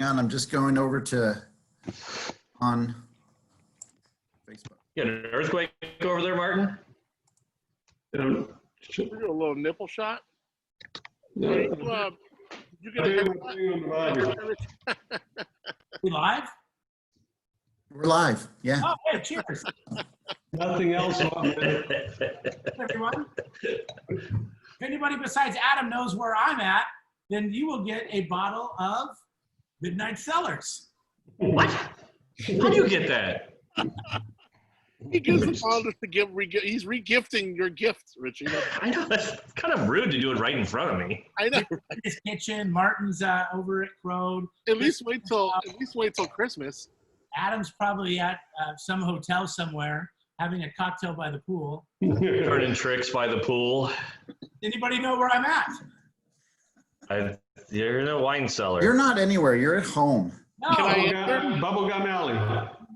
Hang on, I'm just going over to on Facebook. You got an earthquake over there, Martin? Yeah. We do a little nipple shot. Yeah. You get a head We live? We're live. Yeah. Oh, hey, cheers, Nothing else on there. everyone. If anybody besides Adam knows where I'm at, then you will get a bottle of Midnight Cellars. What? How do you get that? He gives the bottle to give. He's regifting your gift, Richie. I know that's kind of rude to do it right in front of me. I know. In his kitchen, Martin's over at Croad. At least wait till Christmas. Adam's probably at some hotel somewhere having a cocktail by the pool. Turning tricks by the pool. Anybody know where I'm at? You're in a wine cellar. You're not anywhere. You're at home. No, Bubblegum Alley.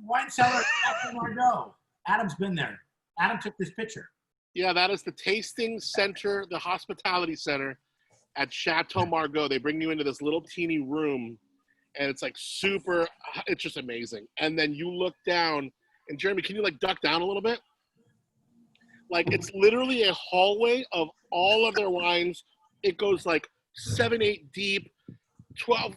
wine cellar at Paso Robles. Adam's been there. Adam took this picture. Yeah, that is the tasting center, the hospitality center at Chateau Margaux. They bring you into this little teeny room, and it's like super. It's just amazing. And then you look down, and Jeremy, can you like duck down a little bit? Like it's literally a hallway of all of their wines. It goes like 7, 8 deep, 12,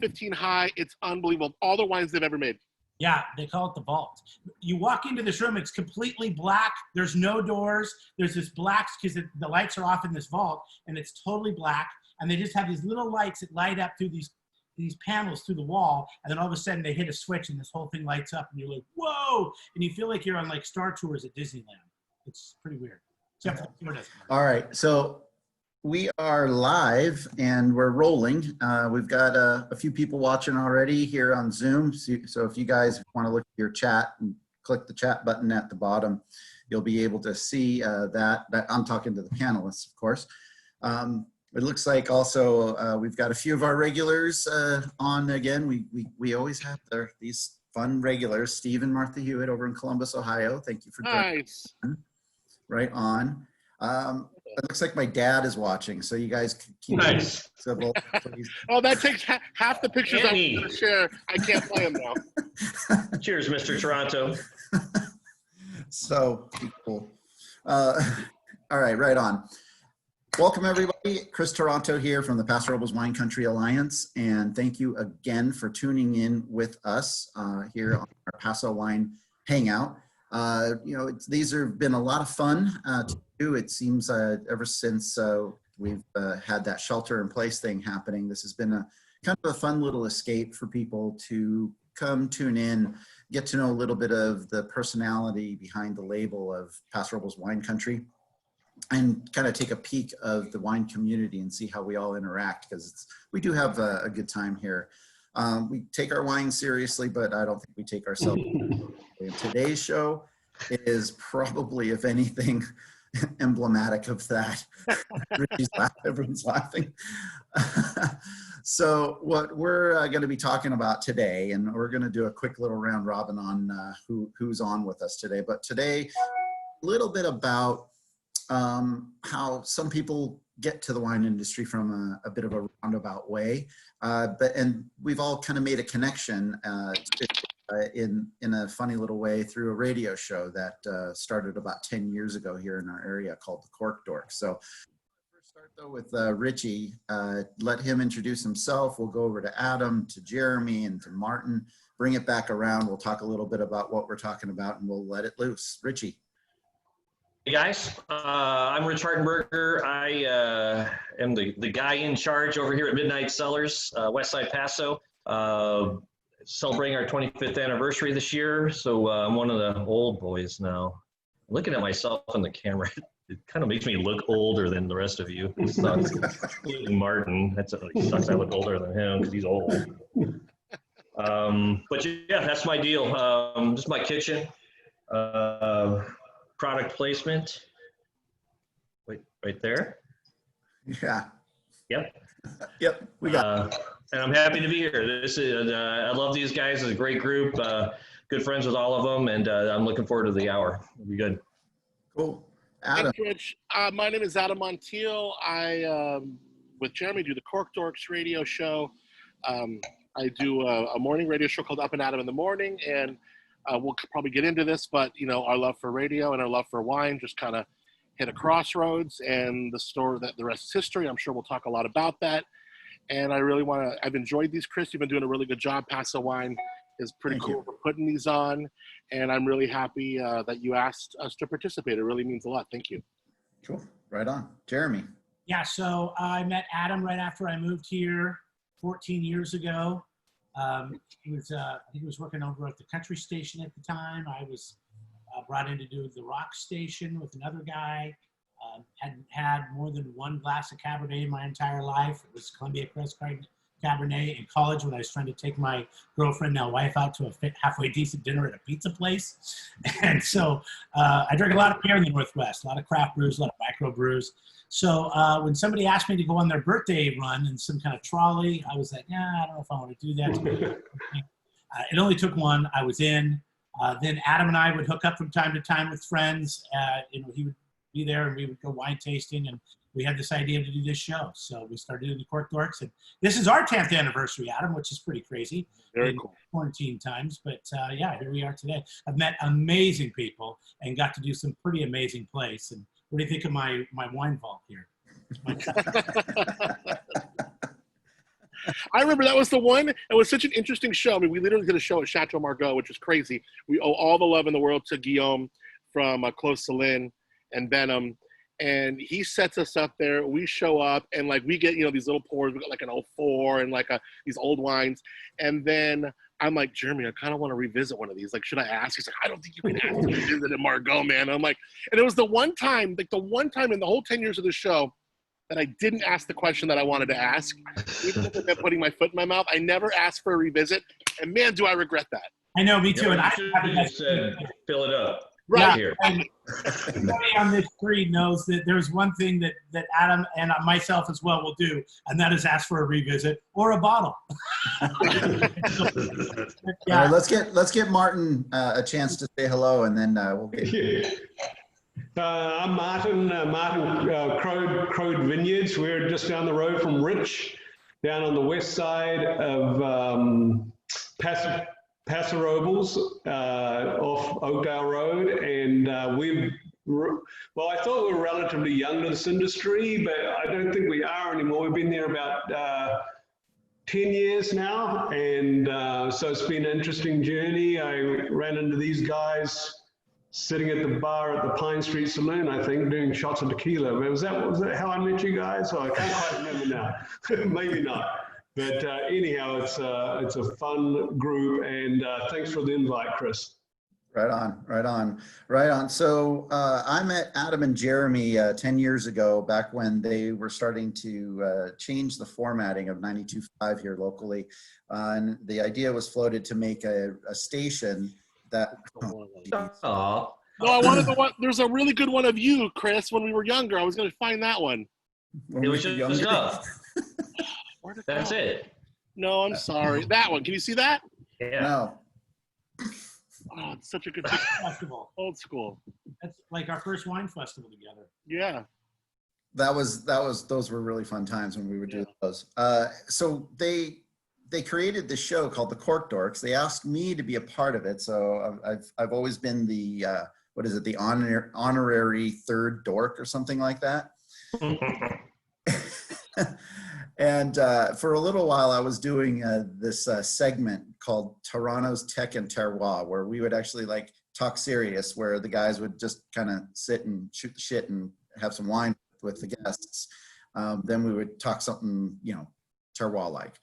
15 high. It's unbelievable. All the wines they've ever made. Yeah, they call it the vault. You walk into this room, it's completely black. There's no doors. There's this black, because the lights are off in this vault, and it's totally black. And they just have these little lights that light up through these panels through the wall. And then all of a sudden they hit a switch and this whole thing lights up and you're like, whoa. And you feel like you're on like Star Tours at Disneyland. It's pretty weird. Except for the tour doesn't work. All right. So we are live and we're rolling. We've got a few people watching already here on Zoom. So if you guys want to look at your chat and click the chat button at the bottom, you'll be able to see that I'm talking to the panelists, of course. It looks like also we've got a few of our regulars on again. We always have these fun regulars. Steve and Martha Hewitt over in Columbus, Ohio. Thank you for joining. Nice. Right on. It looks like my dad is watching, so you guys keep Nice. civil, please. Oh, that takes half the pictures I'm Annie. going to share. I can't play them now. Cheers, Mr. Toronto. So cool. All right, right on. Welcome everybody. Chris Toronto here from the Paso Robles Wine Country Alliance, and thank you again for tuning in with us here on our Paso Wine Hangout. These have been a lot of fun to do. It seems ever since we've had that shelter-in-place thing happening, this has been a kind of a fun little escape for people to come tune in, get to know a little bit of the personality behind the label of Paso Robles Wine Country, and kind of take a peek of the wine community and see how we all interact, because we do have a good time here. We take our wine seriously, but I don't think we take ourselves seriously. Today's show is probably, if anything, emblematic of that. Everyone's laughing. So what we're going to be talking about today, and we're going to do a quick little round robin on who's on with us today. But today, a little bit about how some people get to the wine industry from a bit of a roundabout way, and we've all kind of made a connection in a funny little way through a radio show that started about 10 years ago here in our area called the Cork Dorks. So first start though with Richie. Let him introduce himself. We'll go over to Adam, to Jeremy, and to Martin. Bring it back around. We'll talk a little bit about what we're talking about, and we'll let it loose. Richie. Hey guys, I'm Rich Hartenberger. I am the guy in charge over here at Midnight Cellars, Westside Paso. Celebrating our 25th anniversary this year, so I'm one of the old boys now. Looking at myself in the camera, it kind of makes me look older than the rest of you. It sucks. Including Martin, it sucks I look older than him because he's old. But yeah, that's my deal. Just my kitchen. Product placement. Wait, right there. Yeah. Yep. Yep. We got. And I'm happy to be here. This is I love these guys. It's a great group. Good friends with all of them, and I'm looking forward to the hour. It'll be good. Cool. Adam. Thanks, Rich. My name is Adam Montiel. I, with Jeremy, do the Cork Dorks radio show. I do a morning radio show called Up and Adam in the Morning, and we'll probably get into this, but you know, our love for radio and our love for wine just kind of hit a crossroads, and the rest is history. I'm sure we'll talk a lot about that. And I really I've enjoyed these, Chris. You've been doing a really good job. Paso Wine is pretty Thank cool you. for putting these on. And I'm really happy that you asked us to participate. It really means a lot. Thank you. Cool. Right on. Jeremy. Yeah, so I met Adam right after I moved here 14 years ago. I think he was working over at the country station at the time. I was brought in to do the rock station with another guy. Hadn't had more than one glass of Cabernet in my entire life. It was Columbia Crest Cabernet in college when I was trying to take my girlfriend, now wife, out to a halfway decent dinner at a pizza place. And so I drank a lot of beer in the Northwest, a lot of craft brews, a lot of micro brews. So when somebody asked me to go on their birthday run in some kind of trolley, I was like, nah, I don't know if I want to do that. It only took one. I was in. Then Adam and I would hook up from time to time with friends. He would be there and we would go wine tasting, and we had this idea to do this show. So we started doing the Cork Dorks, and this is our 10th anniversary, Adam, which is pretty crazy. Very cool. Quarantine times, but yeah, here we are today. I've met amazing people and got to do some pretty amazing place. And what do you think of my wine vault here? I remember that was the one. It was such an interesting show. I mean, we literally did a show at Chateau Margaux, which was crazy. We owe all the love in the world to Guillaume from Close to Lynn and Benham. And he sets us up there. We show up and like we get, these little pours. We got like an 04 and like these old wines. And then I'm like, Jeremy, I kind of want to revisit one of these. Like, should I ask? He's like, I don't think you can ask me to visit at Margaux, man. And I'm like, and it was the one time in the whole 10 years of the show that I didn't ask the question that I wanted to ask. Even if it meant putting my foot in my mouth, I never asked for a revisit. And man, do I regret that. I know, me too. Yeah, And I you should have said, fill it up. Right. Here. Everybody on this street knows that there's one thing that Adam and myself as well will do, and that is ask for a revisit or a bottle. All right, let's get Martin a chance to say hello, and then we'll get. Yeah. I'm Martin, Croad Vineyards. We're just down the road from Rich, down on the west side of Paso Robles, off Oakdale Road. And I thought we were relatively young to this industry, but I don't think we are anymore. We've been there about 10 years now. And so it's been an interesting journey. I ran into these guys sitting at the bar at the Pine Street Saloon, I think, doing shots of tequila. Was that how I met you guys? Oh, I can't quite remember now. Maybe not. But anyhow, it's a fun group, and thanks for the invite, Chris. Right on. So I met Adam and Jeremy 10 years ago, back when they were starting to change the formatting of 92.5 here locally. And the idea was floated to make a station that. Aw. No, I wanted the one. There's a really good one of you, Chris, when we were younger. I was going to find that one. It was just up. Where'd it That's go? it. No, I'm sorry. That one. Can you see that? Yeah. No. Oh, it's such a good picture. Festival. Old school. That's like our first wine festival together. Yeah. Those were really fun times when we would do those. So they created this show called the Cork Dorks. They asked me to be a part of it. So I've always been the, the honorary third dork or something like that. And for a little while I was doing this segment called Toronto's Tech and Terroir, where we would actually like talk serious, where the guys would just kind of sit and shoot the shit and have some wine with the guests. Then we would talk something, terroir-like.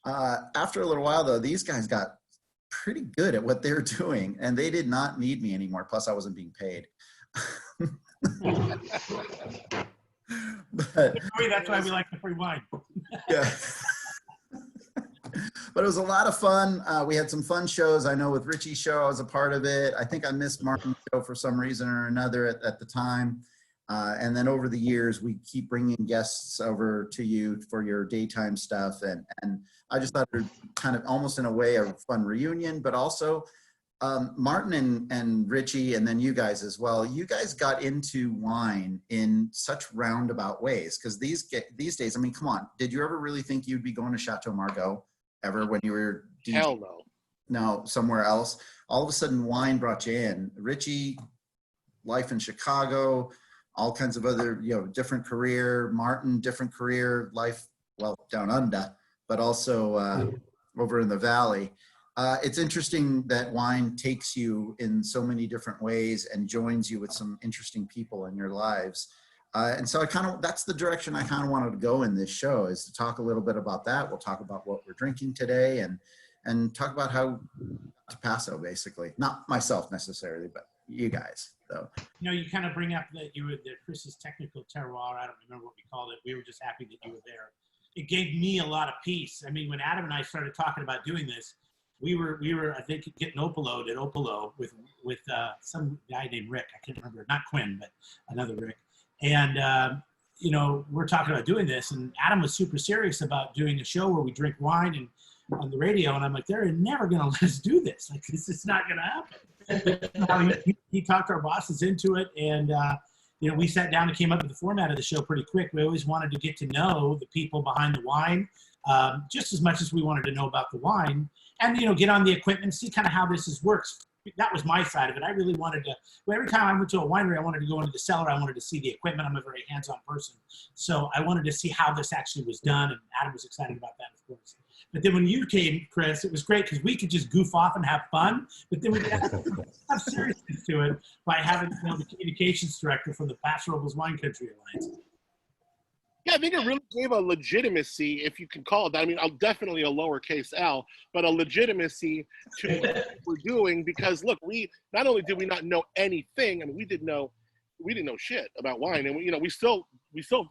After a little while, though, these guys got pretty good at what they were doing, and they did not need me anymore. Plus, I wasn't being paid. But That's why we like the free wine. yeah. But it was a lot of fun. We had some fun shows. I know with Richie's show, I was a part of it. I think I missed Martin's show for some reason or another at the time. And then over the years, we keep bringing guests over to you for your daytime stuff. And I just thought it was kind of almost in a way a fun reunion, but also Martin and Richie, and then you guys as well, you guys got into wine in such roundabout ways. Because these days, I mean, come on, did you ever really think you'd be going to Chateau Margaux ever when you were Hell no. No, somewhere else. All of a sudden, wine brought you in. Richie, life in Chicago, all kinds of other, different career. Martin, different career, life, well, down under, but also over in the valley. It's interesting that wine takes you in so many different ways and joins you with some interesting people in your lives. And so that's the direction I kind of wanted to go in this show, is to talk a little bit about that. We'll talk about what we're drinking today and talk about how to Paso, basically. Not myself necessarily, but you guys. So, you kind of bring up that you were the Chris's technical terroir. I don't remember what we called it. We were just happy that you were there. It gave me a lot of peace. I mean, when Adam and I started talking about doing this, we were I think getting Opaloed at Opalo with some guy named Rick. I can't remember, not Quinn, but another Rick. And we're talking about doing this, and Adam was super serious about doing a show where we drink wine and on the radio, and I'm like, they're never going to let us do this. Like, this is not going to happen. He talked our bosses into it, and we sat down and came up with the format of the show pretty quick. We always wanted to get to know the people behind the wine, just as much as we wanted to know about the wine, and get on the equipment, see kind of how this works. That was my side of it. I really wanted to. Every time I went to a winery, I wanted to go into the cellar. I wanted to see the equipment. I'm a very hands-on person, so I wanted to see how this actually was done. And Adam was excited about that, of course. But then when you came, Chris, it was great because we could just goof off and have fun. But then we could have seriousness to it by having the communications director from the Paso Robles Wine Country Alliance. Yeah, I think it really gave a legitimacy, if you can call it that. I mean, definitely a lowercase L, but a legitimacy to what we're doing, because look, not only did we not know anything, I mean, we didn't know shit about wine, and we still don't. We still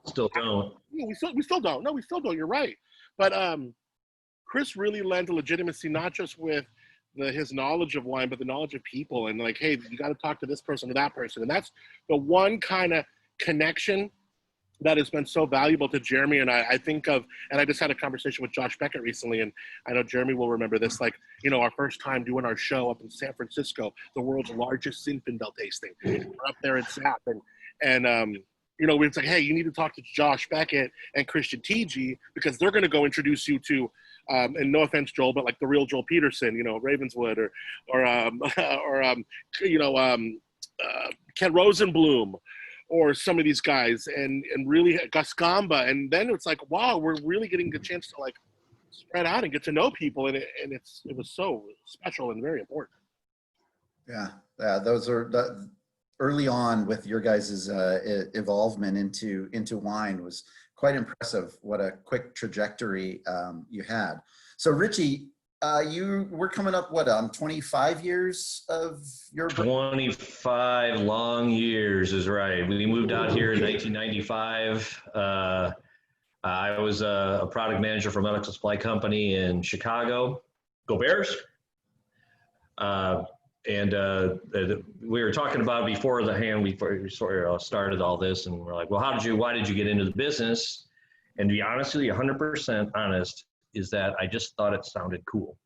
don't. No, we still don't. You're right. But Chris really lent a legitimacy, not just with his knowledge of wine, but the knowledge of people, and like, hey, you got to talk to this person or that person, and that's the one kind of connection that has been so valuable to Jeremy and I think of, and I just had a conversation with Josh Beckett recently, and I know Jeremy will remember this, like, our first time doing our show up in San Francisco, the world's largest Zinfandel tasting. We're up there in SAP, and it's like, hey, you need to talk to Josh Beckett and Christian TG, because they're going to go introduce you to, and no offense, Joel, but like the real Joel Peterson, Ravenswood, or Ken Rosenblum, or some of these guys, and really Gus Gamba. And then it's like, wow, we're really getting a chance to like spread out and get to know people. And it was so special and very important. Yeah. Those are early on with your guys' involvement into wine was quite impressive. What a quick trajectory you had. So Richie, we're coming up, 25 years of your... 25 long years is right. We moved out here in 1995. I was a product manager for a medical supply company in Chicago. Go Bears! And we were talking about before we sort of started all this, and we're like, well, why did you get into the business? And to be honest with you, 100% honest, is that I just thought it sounded cool.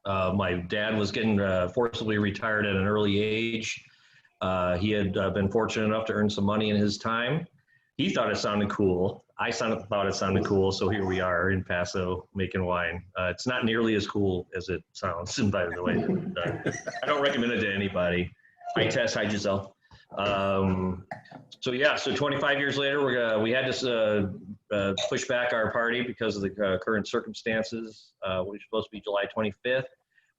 My dad was getting forcibly retired at an early age. He had been fortunate enough to earn some money in his time. He thought it sounded cool. I thought it sounded cool, so here we are in Paso making wine. It's not nearly as cool as it sounds, and by the way, I don't recommend it to anybody. Hi Tess, hi Giselle. So 25 years later, we had to push back our party because of the current circumstances. We're supposed to be July 25th.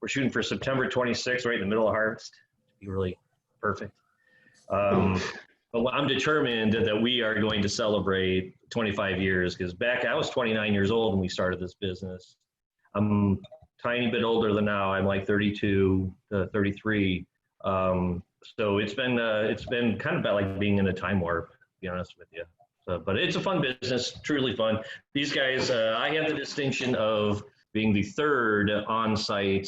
We're shooting for September 26th, right in the middle of harvest, to be really perfect. But I'm determined that we are going to celebrate 25 years, because I was 29 years old when we started this business. I'm a tiny bit older than now. I'm like 32, 33. So it's been kind of about like being in a time warp, to be honest with you. So, but it's a fun business, truly fun. These guys, I have the distinction of being the third on-site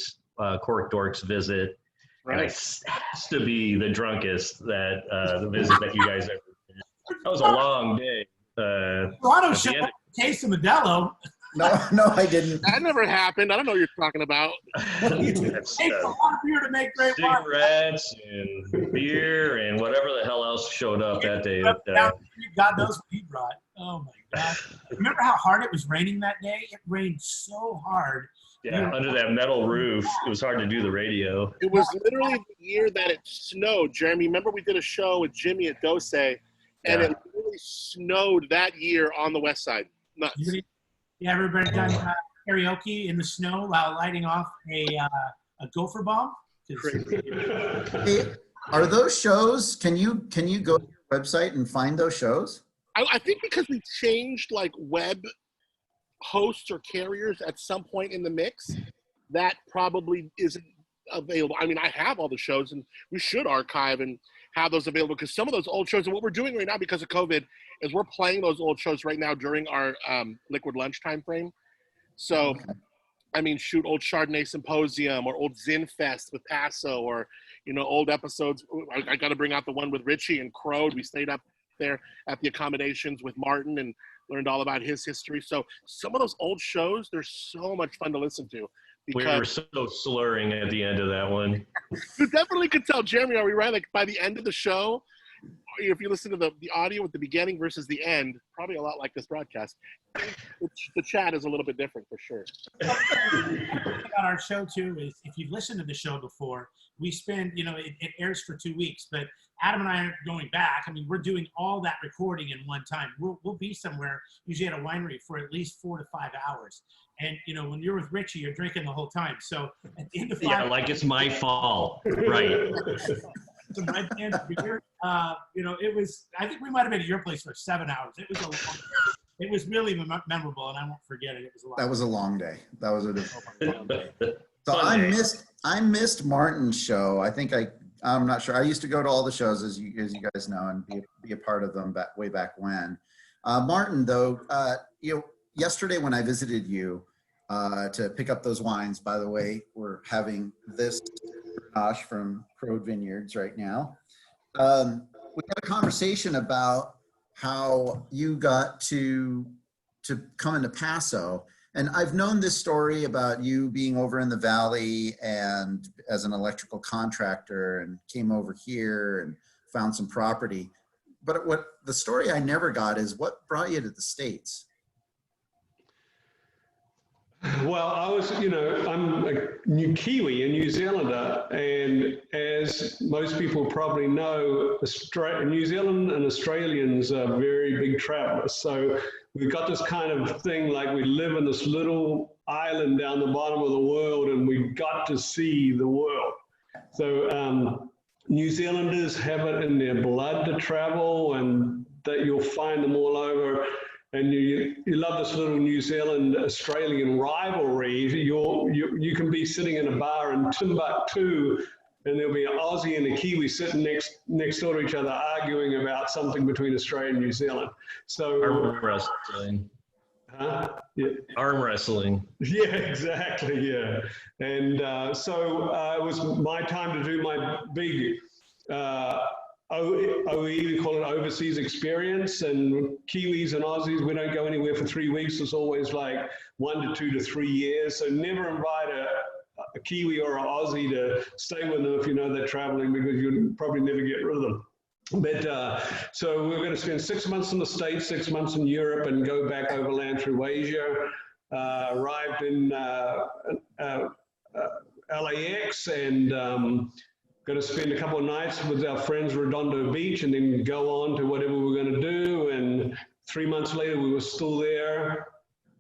Cork Dorks visit. Right. And it has to be the drunkest the visit that you guys ever did. That was a long day. Toronto showed up a case of Modelo. No, I didn't. That never happened. I don't know what you're talking about. It takes a lot of beer to make great wine. Cigarettes and beer and whatever the hell else showed up that day. God knows what he brought. Oh my God. Remember how hard it was raining that day? It rained so hard. Yeah, under that metal roof, it was hard to do the radio. It was literally the year that it snowed. Jeremy, remember we did a show with Jimmy at Dose, and it literally snowed that year on the west side. Nuts. Yeah, everybody done karaoke in the snow while lighting off a gopher bomb? Hey, are those shows, can you go to your website and find those shows? I think because we changed like web hosts or carriers at some point in the mix, that probably isn't available. I mean, I have all the shows, and we should archive and have those available, because some of those old shows, and what we're doing right now because of COVID is we're playing those old shows right now during our Liquid Lunch time frame. So, I mean, shoot, old Chardonnay Symposium or old Zin Fest with Paso, or, you know, old episodes. I got to bring out the one with Richie and Croad. We stayed up there at the accommodations with Martin and learned all about his history. So some of those old shows, they're so much fun to listen to. We were so slurring at the end of that one. You definitely could tell, Jeremy, are we right? Like by the end of the show, if you listen to the audio at the beginning versus the end, probably a lot like this broadcast, the chat is a little bit different for sure. About our show too is, if you've listened to the show before, we spend, you know, it airs for 2 weeks, but Adam and I aren't going back. I mean, we're doing all that recording in one time. We'll be somewhere, usually at a winery, for at least 4 to 5 hours. And, you know, when you're with Richie, you're drinking the whole time. So at the end of 5 Yeah, like it's my fault. Right. some red cans of beer. You know, it was, I think we might have been at your place for 7 hours. It was it was really memorable, and I won't forget it. It was a lot. That was a long day. That was a long day. So Fun I missed Martin's show. I think I'm not sure. I used to go to all the shows, as you guys know, and be a part of them way back when. Martin, though, you know, yesterday when I visited you to pick up those wines, by the way, we're having this Grenache from Croad Vineyards right now. We had a conversation about how you got to come into Paso. And I've known this story about you being over in the Valley and as an electrical contractor, and came over here and found some property. But what the story I never got is what brought you to the States? Well, I was, you know, I'm a New Kiwi, a New Zealander, and as most people probably know, New Zealand and Australians are very big travelers. So we've got this kind of thing, like we live in this little island down the bottom of the world, and we've got to see the world. So New Zealanders have it in their blood to travel, and that you'll find them all over. And you love this little New Zealand-Australian rivalry. You can be sitting in a bar in Timbuktu, and there'll be an Aussie and a Kiwi sitting next door to each other arguing about something between Australia and New Zealand. So Arm wrestling. Huh? Yeah. Arm wrestling. Yeah, exactly. Yeah, and so it was my time to do my big OE, we call it overseas experience. And Kiwis and Aussies, we don't go anywhere for 3 weeks. It's always like 1 to 2 to 3 years. So never invite a Kiwi or an Aussie to stay with them if you know they're traveling, because you'll probably never get rid of them. But so we're going to spend 6 months in the States, 6 months in Europe, and go back overland through Asia. Arrived in LAX, and going to spend a couple of nights with our friends Redondo Beach, and then go on to whatever we're going to do. And 3 months later, we were still there.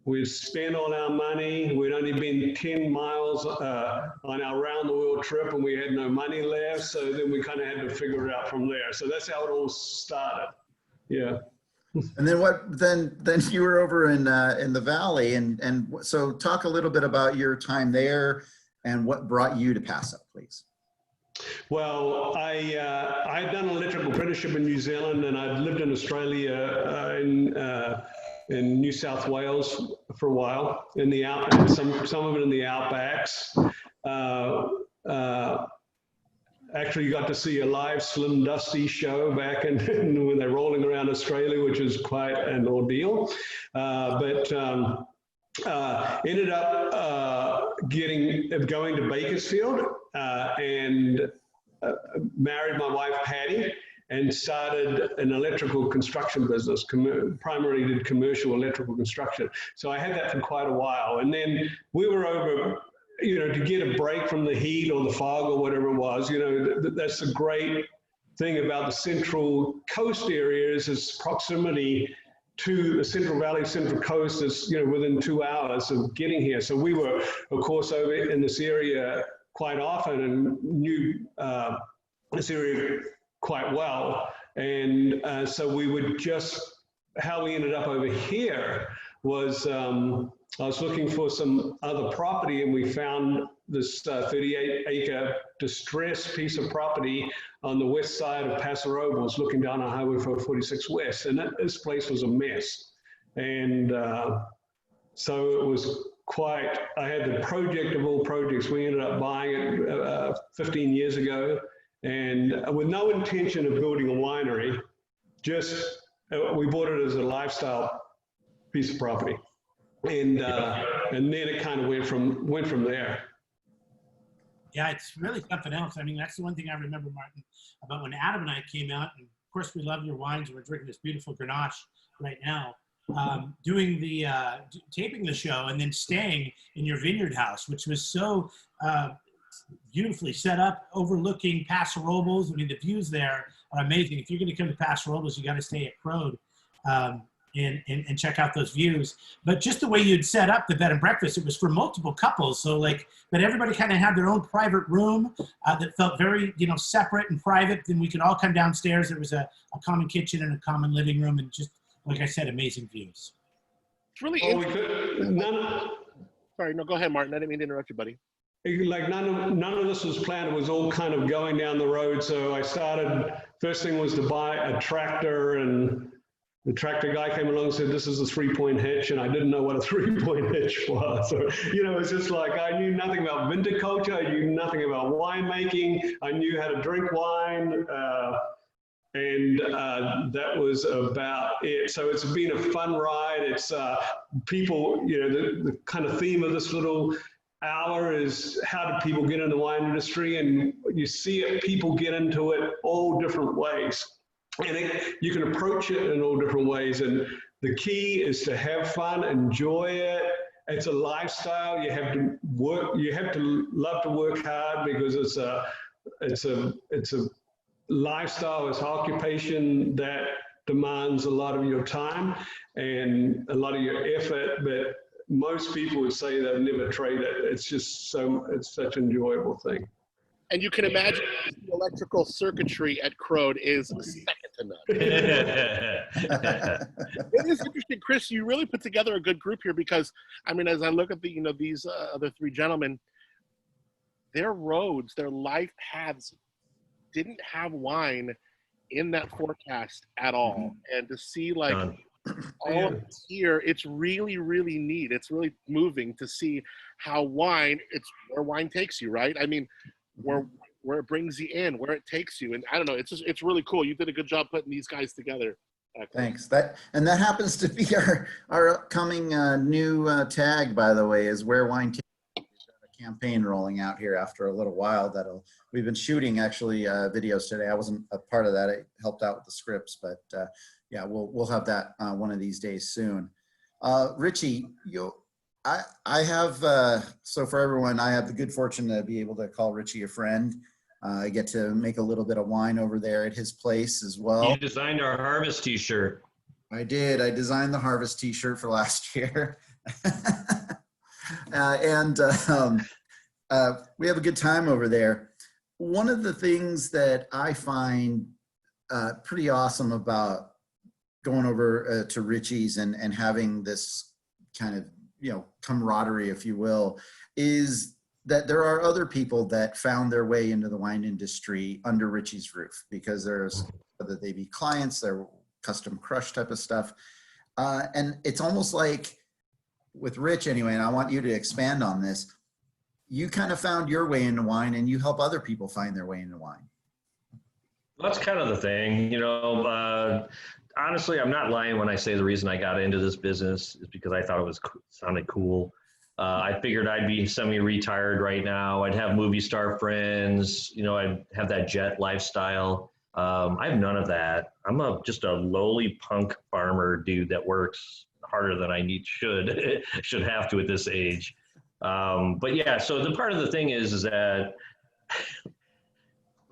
We'd spent all our money. We'd only been 10 miles on our round-the-world trip, and we had no money left. So then we kind of had to figure it out from there. So that's how it all started. Yeah. And then then you were over in the Valley, and so talk a little bit about your time there and what brought you to Paso, please. Well, I'd done an electrical apprenticeship in New Zealand, and I'd lived in Australia in New South Wales for a while, in the some of it in the outbacks. Actually got to see a live Slim Dusty show back when they're rolling around Australia, which is quite an ordeal. But ended up going to Bakersfield and married my wife Patty, and started an electrical construction business, primarily did commercial electrical construction. So I had that for quite a while. And then we were over, to get a break from the heat or the fog or whatever it was, that's the great thing about the Central Coast area is its proximity to the Central Valley, Central Coast is, within 2 hours of getting here. So we were, of course, over in this area quite often and knew this area quite well. And so we would how we ended up over here was, I was looking for some other property and we found this 38-acre distressed piece of property on the west side of Paso Robles, looking down on Highway 446 West. And this place was a mess. And so it was I had the project of all projects. We ended up buying it 15 years ago, and with no intention of building a winery, just we bought it as a lifestyle piece of property. And then it kind of went from there. Yeah, it's really something else. I mean, that's the one thing I remember, Martin, about when Adam and I came out. And of course, we love your wines, and we're drinking this beautiful Grenache right now. Doing the taping the show and then staying in your vineyard house, which was so beautifully set up, overlooking Paso Robles. I mean, the views there are amazing. If you're going to come to Paso Robles, you got to stay at Croad. And check out those views. But just the way you'd set up the bed and breakfast, it was for multiple couples. So but everybody kind of had their own private room that felt very, separate and private. Then we could all come downstairs. There was a common kitchen and a common living room, and just, like I said, amazing views. It's really interesting. Sorry, no, go ahead, Martin. I didn't mean to interrupt you, buddy. None of this was planned. It was all kind of going down the road. So I started, first thing was to buy a tractor, and the tractor guy came along and said, this is a 3-point hitch, and I didn't know what a 3-point hitch was. So, it's just like I knew nothing about viticulture, I knew nothing about winemaking, I knew how to drink wine, and that was about it. So it's been a fun ride. It's people, the kind of theme of this little hour is how do people get in the wine industry, and you see it, people get into it all different ways. And you can approach it in all different ways. And the key is to have fun, enjoy it. It's a lifestyle. You have to work. You have to love to work hard because it's a lifestyle. It's occupation that demands a lot of your time and a lot of your effort. But most people would say they'll never trade it. It's just it's such an enjoyable thing. And you can imagine the electrical circuitry at Croad is second to none. It is interesting, Chris. You really put together a good group here because, I mean, as I look at the, these other three gentlemen, their roads, their life paths didn't have wine in that forecast at all. And to see all of it here, it's really, really neat. It's really moving to see how it's where wine takes you, right? I mean, where it brings you in, where it takes you. And I don't know, it's really cool. You did a good job putting these guys together. Thanks. That happens to be our upcoming new tag, by the way, is Where Wine Takes You. We've got a campaign rolling out here after a little while we've been shooting actually videos today. I wasn't a part of that. I helped out with the scripts, but yeah, we'll have that one of these days soon. Richie, I have, so for everyone, I have the good fortune to be able to call Richie a friend. I get to make a little bit of wine over there at his place as well. You designed our Harvest t-shirt. I did. I designed the Harvest t-shirt for last year. And we have a good time over there. One of the things that I find pretty awesome about going over to Richie's and having this kind of camaraderie, if you will, is that there are other people that found their way into the wine industry under Richie's roof, because there's, whether they be clients, they're custom crush type of stuff. And it's almost like with Rich anyway, and I want you to expand on this, you kind of found your way into wine and you help other people find their way into wine. That's kind of the thing, honestly, I'm not lying when I say the reason I got into this business is because I thought it sounded cool. I figured I'd be semi-retired right now. I'd have movie star friends, I'd have that jet lifestyle. I have none of that. I'm just a lowly punk farmer dude that works harder than I should have to at this age. But yeah, so the part of the thing is that,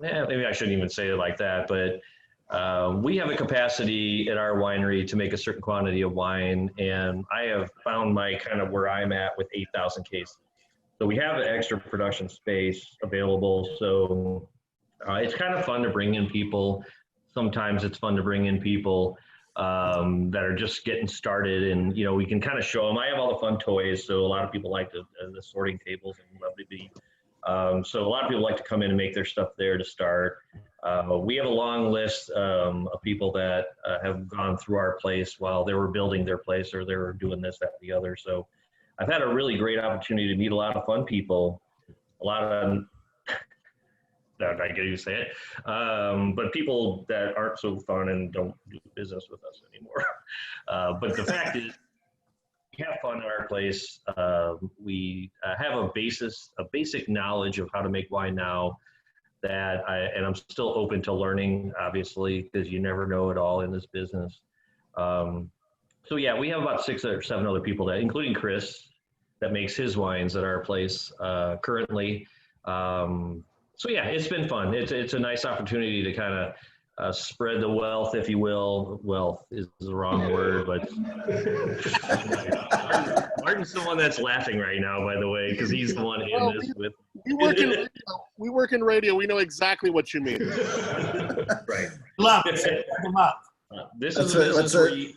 maybe I shouldn't even say it like that, but we have a capacity at our winery to make a certain quantity of wine, and I have found my kind of where I'm at with 8,000 cases. So we have an extra production space available. So it's kind of fun to bring in people. Sometimes it's fun to bring in people that are just getting started, and we can kind of show them. I have all the fun toys, so a lot of people like the sorting tables and lovely be. So a lot of people like to come in and make their stuff there to start. We have a long list of people that have gone through our place while they were building their place, or they were doing this, that, and the other. So I've had a really great opportunity to meet a lot of fun people, a lot of, I can't even say it, but people that aren't so fun and don't do business with us anymore. But the fact is, we have fun at our place. We have a basic knowledge of how to make wine now and I'm still open to learning, obviously, because you never know it all in this business. So yeah, we have about 6 or 7 other people including Chris, that makes his wines at our place currently. So yeah, it's been fun. It's a nice opportunity to kind of spread the wealth, if you will. Wealth is the wrong word, but Martin's the one that's laughing right now, by the way, because he's the one in this with. We work in radio. We work in radio. We know exactly what you mean. Right. Love. Love. This is a business where you.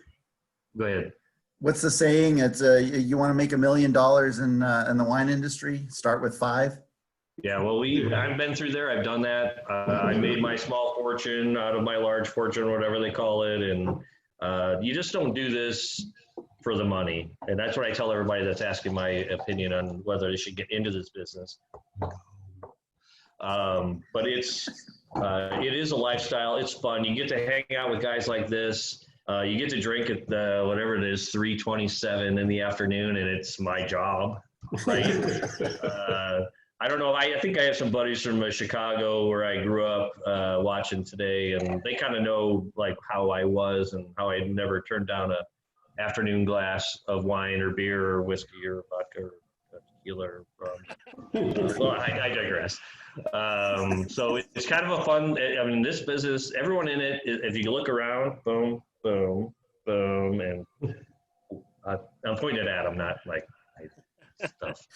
Go ahead. What's the saying? It's you want to make $1 million in the wine industry? Start with 5. Yeah, well, I've been through there. I've done that. I made my small fortune out of my large fortune, whatever they call it. And you just don't do this for the money. And that's what I tell everybody that's asking my opinion on whether they should get into this business. But it is a lifestyle. It's fun. You get to hang out with guys like this. You get to drink at whatever it is, 3:27 in the afternoon, and it's my job, right? I don't know. I think I have some buddies from Chicago where I grew up watching today, and they kind of know like how I was and how I never turned down a afternoon glass of wine or beer or whiskey or vodka or tequila or rum. Well, I digress. So it's kind of a fun. I mean, this business, everyone in it. If you look around, boom, boom, boom, and I'm pointing at Adam, not like stuff.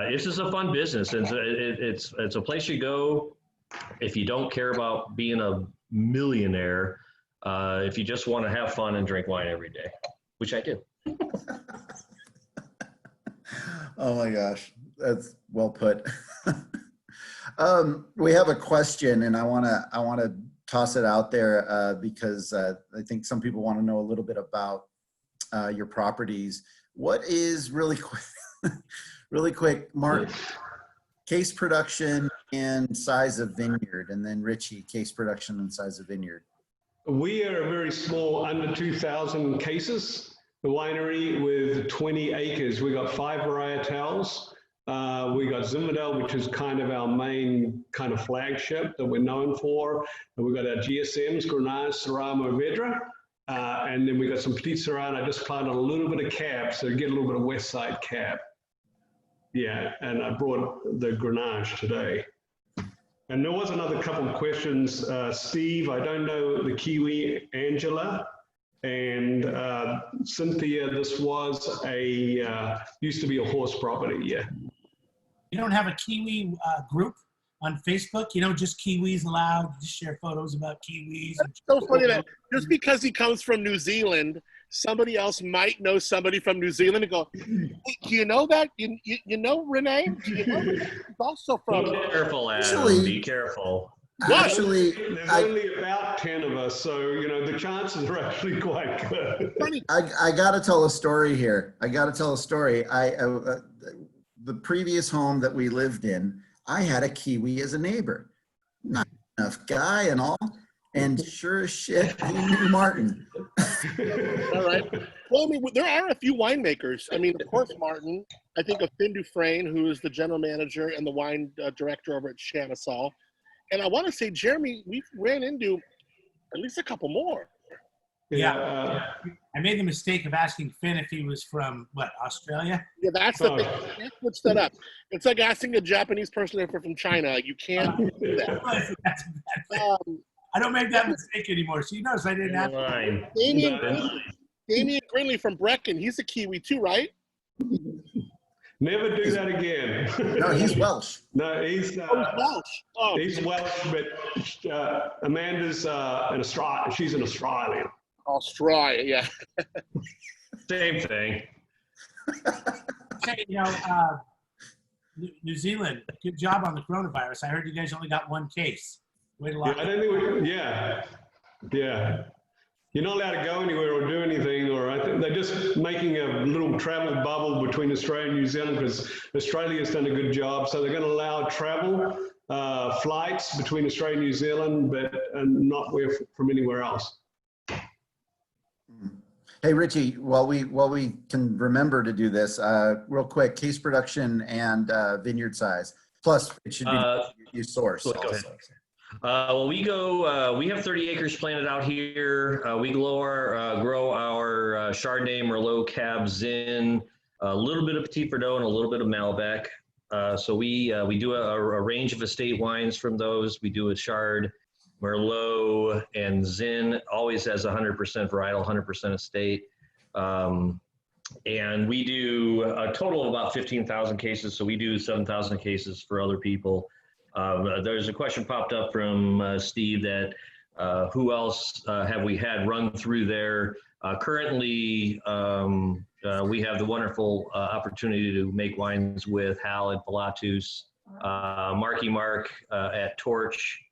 This is a fun business. It's a place you go if you don't care about being a millionaire. If you just want to have fun and drink wine every day, which I do. Oh my gosh, that's well put. We have a question, and I want to toss it out there because I think some people want to know a little bit about your properties. What is really quick, Mark, case production and size of vineyard, and then Richie, case production and size of vineyard. We are a very small, under 2,000 cases, the winery with 20 acres. We got 5 varietals. We got Zinfandel, which is kind of our main kind of flagship that we're known for. And we got our GSMs, Grenache, Syrah, Mourvedre. And then we got some Petit Syrah, and I just planted a little bit of Cab, so get a little bit of West Side Cab. Yeah, and I brought the Grenache today. And there was another couple of questions. Steve, I don't know the Kiwi, Angela, and Cynthia, this was used to be a horse property, yeah. You don't have a Kiwi group on Facebook? Just Kiwis allowed, just share photos about Kiwis. It's so funny that just because he comes from New Zealand, somebody else might know somebody from New Zealand and go, hey, do you know that? You know Renee? Do you know Renee? He's also from. Be careful, Adam. Be careful. Actually, there's only about 10 of us, so the chances are actually quite good. I got to tell a story here. The previous home that we lived in, I had a Kiwi as a neighbor. Not enough guy and all. And sure as shit, he knew Martin. All right. Well, I mean, there are a few winemakers. I mean, of course, Martin. I think of Finn Dufresne, who is the general manager and the wine director over at Chamasol. And I want to say, Jeremy, we ran into at least a couple more. Yeah. I made the mistake of asking Finn if he was from, what, Australia? Yeah, that's the thing. You can't switch that up. It's like asking a Japanese person if they're from China. You can't do that. That's a bad thing. I don't make that mistake anymore. So you notice I didn't have to. Damien Greenley from Brecon, he's a Kiwi too, right? Never do that again. No, he's Welsh. No, he's Welsh. Oh, he's Welsh, but Amanda's an Australian. She's an Australian. Australia, yeah. Same thing. Hey, New Zealand, good job on the coronavirus. I heard you guys only got one case. Way to lock I don't think yeah. You're not allowed to go anywhere or do anything, or I think they're just making a little travel bubble between Australia and New Zealand because Australia's done a good job. So they're going to allow travel flights between Australia and New Zealand, but not from anywhere else. Hey, Richie, while we can remember to do this, real quick, case production and vineyard size. Plus, it should be you source. Go ahead. Well, we have 30 acres planted out here. We grow our Chardonnay, Merlot, Cab, Zin, a little bit of Petit Verdot, and a little bit of Malbec. So we do a range of estate wines from those. We do a Chard, Merlot, and Zin, always has 100% varietal, 100% estate. And we do a total of about 15,000 cases. So we do 7,000 cases for other people. There's a question popped up from Steve that who else have we had run through there? Currently, we have the wonderful opportunity to make wines with Hal at Pilatus, Marky Mark at Torch,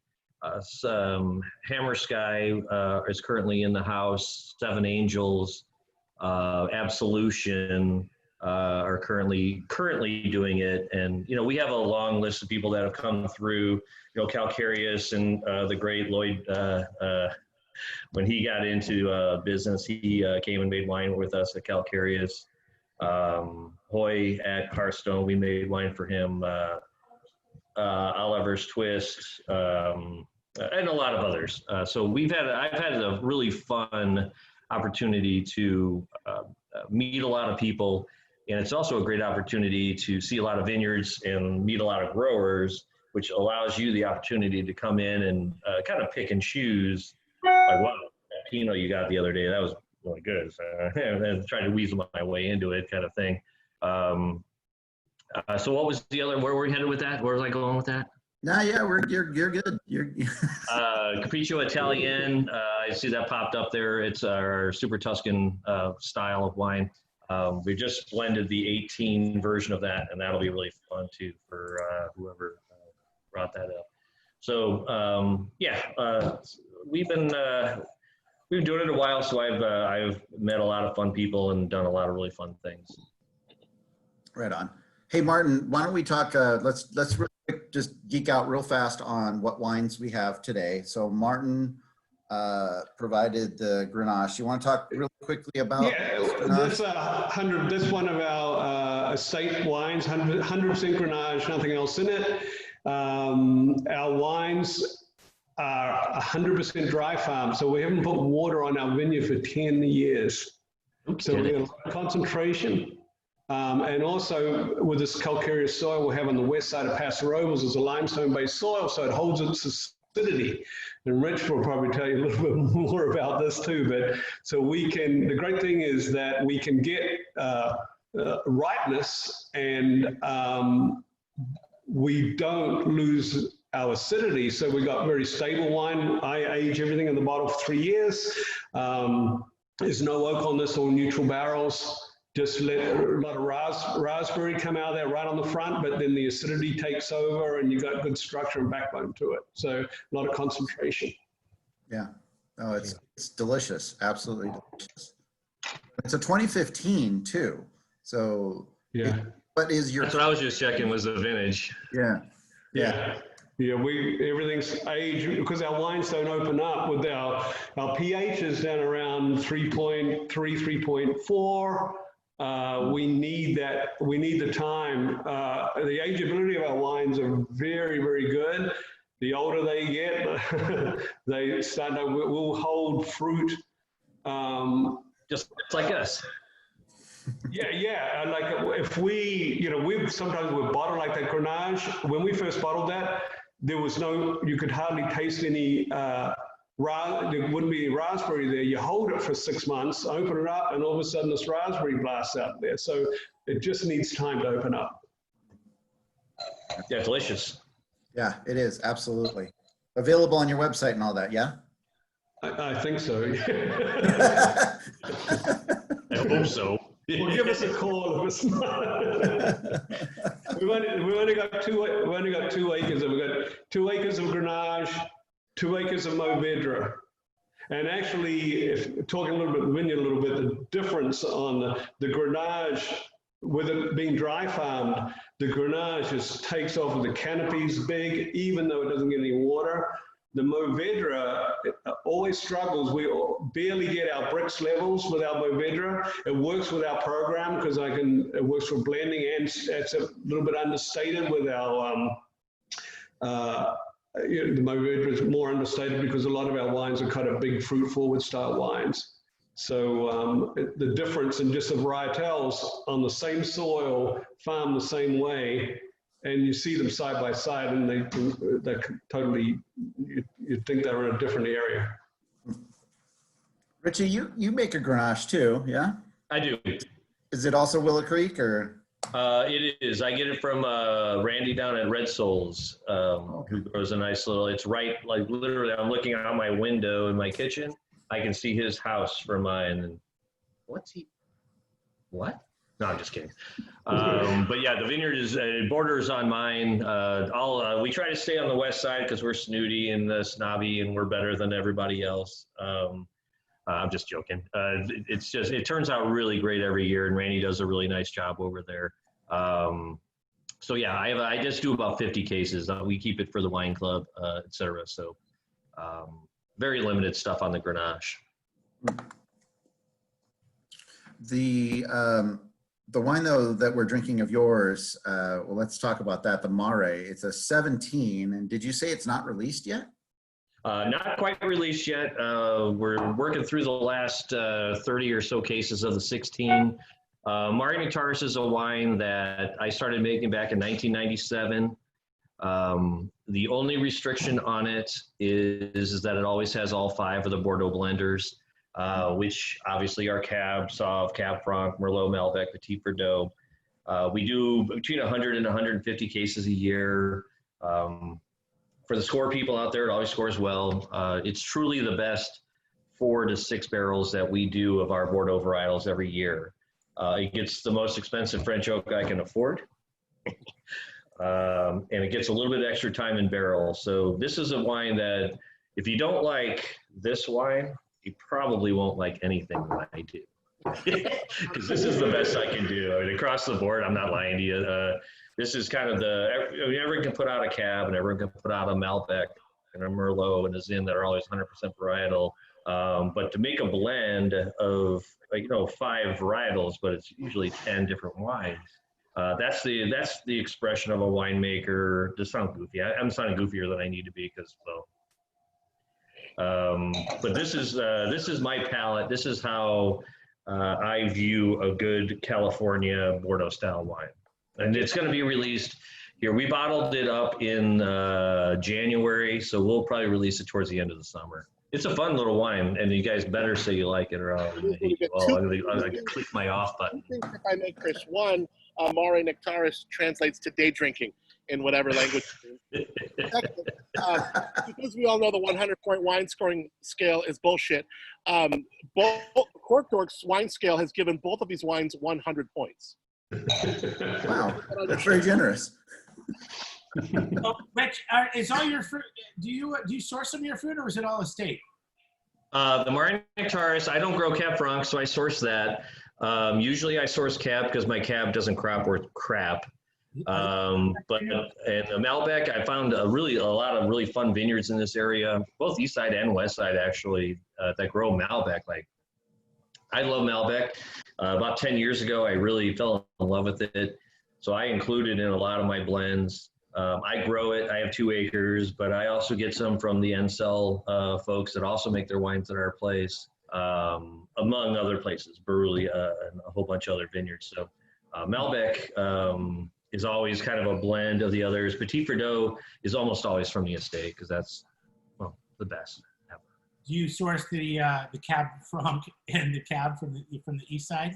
Hammer Sky is currently in the house, Seven Angels, Absolution, are currently doing it. And, we have a long list of people that have come through, Calcareous and the great Lloyd, when he got into business, he came and made wine with us at Calcareous. Hoy at Carstone, we made wine for him. Oliver's Twist, and a lot of others. So I've had a really fun opportunity to meet a lot of people. And it's also a great opportunity to see a lot of vineyards and meet a lot of growers, which allows you the opportunity to come in and kind of pick and choose. Like, wow, that Pinot you got the other day, that was really good. So, and try to weasel my way into it, kind of thing. So what was the other, where were we headed with that? Where was I going with that? No, yeah, you're good. Capriccio Italian, I see that popped up there. It's our Super Tuscan style of wine. We just blended the 18 version of that, and that'll be really fun too for whoever brought that up. So we've been doing it a while, so I've met a lot of fun people and done a lot of really fun things. Right on. Hey, Martin, why don't we talk? Let's really quick just geek out real fast on what wines we have today. So Martin provided the Grenache. You want to talk really quickly about? Yeah, this one of our estate wines, 100% Grenache, nothing else in it. Our wines are 100% dry farm, so we haven't put water on our vineyard for 10 years. So we have concentration. And also with this calcareous soil we have on the west side of Paso Robles is a limestone-based soil, so it holds its acidity. And Rich will probably tell you a little bit more about this too. But so the great thing is that we can get ripeness and we don't lose our acidity. So we got very stable wine. I age everything in the bottle for 3 years. There's no oak on this, all neutral barrels. Just let a lot of raspberry come out there right on the front, but then the acidity takes over and you got good structure and backbone to it. So a lot of concentration. Yeah. Oh, it's delicious. Absolutely delicious. It's a 2015 too. So yeah. What is your? That's what I was just checking was the vintage. Yeah. Yeah, everything's aged because our wines don't open up with our pH is down around 3.3, 3.4. We need that. We need the time. The ageability of our wines are very, very good. The older they get, they start to will hold fruit. Just like us. Yeah. Like if we, sometimes we bottle like that Grenache. When we first bottled that, there was you could hardly taste any, there wouldn't be any raspberry there. You hold it for 6 months, open it up, and all of a sudden this raspberry blasts out there. So it just needs time to open up. Yeah, delicious. Yeah, it is. Absolutely. Available on your website and all that. Yeah. I think so. I hope so. Well, give us a call if it's not. We've only got 2 acres. We've got 2 acres of Grenache, 2 acres of Mourvedre. And actually, if talking a little bit vineyard, a little bit, the difference on the Grenache, with it being dry farmed, the Grenache just takes off with the canopies big, even though it doesn't get any water. The Mourvedre always struggles. We barely get our bricks levels with our Mourvedre. It works with our program because it works for blending, and it's a little bit understated with our, the Mourvedre is more understated because a lot of our wines are kind of big fruit forward style wines. So the difference in just the varietals on the same soil, farmed the same way, and you see them side by side, and they totally, you'd think they're in a different area. Richie, you make a Grenache too, yeah? I do. Is it also Willow Creek or? It is. I get it from Randy down at Red Souls, who grows a nice little, it's right, like literally I'm looking out my window in my kitchen. I can see his house from mine. And what? No, I'm just kidding. But yeah, the vineyard borders on mine. We try to stay on the west side because we're snooty and snobby and we're better than everybody else. I'm just joking. It turns out really great every year, and Randy does a really nice job over there. So yeah, I just do about 50 cases. We keep it for the wine club, etc. So very limited stuff on the Grenache. The wine, though, that we're drinking of yours, well, let's talk about that, the Mare. It's a 17, and did you say it's not released yet? Not quite released yet. We're working through the last 30 or so cases of the 16. Mare Nectaris is a wine that I started making back in 1997. The only restriction on it is that it always has all 5 of the Bordeaux blenders. Which obviously are Cab, Sauv, Cab Franc, Merlot, Malbec, Petit Verdot. We do between 100 and 150 cases a year. For the score people out there, it always scores well. It's truly the best 4 to 6 barrels that we do of our Bordeaux varietals every year. It gets the most expensive French oak I can afford. And it gets a little bit extra time in barrel. So this is a wine that if you don't like this wine, you probably won't like anything that I do. Because this is the best I can do. I mean, across the board, I'm not lying to you. This is kind of everyone can put out a Cab and everyone can put out a Malbec and a Merlot and a Zin that are always 100% varietal. But to make a blend of 5 varietals, but it's usually 10 different wines. That's the expression of a winemaker. To sound goofy, I'm sounding goofier than I need to be because, well. But this is my palate. This is how I view a good California Bordeaux style wine, and it's going to be released here. We bottled it up in January, so we'll probably release it towards the end of the summer. It's a fun little wine, and you guys better say you like it, or I'm going to click my off button. If I may, Chris, one, Mare Nectaris translates to day drinking in whatever language. Because we all know the 100-point wine scoring scale is bullshit, Cork Dorks wine scale has given both of these wines 100 points. Wow, that's very generous. Rich, is all your fruit? Do you source some of your fruit, or is it all estate? The Mare Nectaris, I don't grow Cab Franc, so I source that. Usually I source Cab because my Cab doesn't crop worth crap. But in the Malbec, I found a lot of really fun vineyards in this area, both east side and west side actually, that grow Malbec. Like, I love Malbec. About 10 years ago, I really fell in love with it. So I include it in a lot of my blends. I grow it. I have 2 acres, but I also get some from the Encell folks that also make their wines at our place, among other places, Burley and a whole bunch of other vineyards. So Malbec is always kind of a blend of the others. Petit Verdot is almost always from the estate because that's, well, the best ever. Do you source the Cab Franc and the Cab from the east side?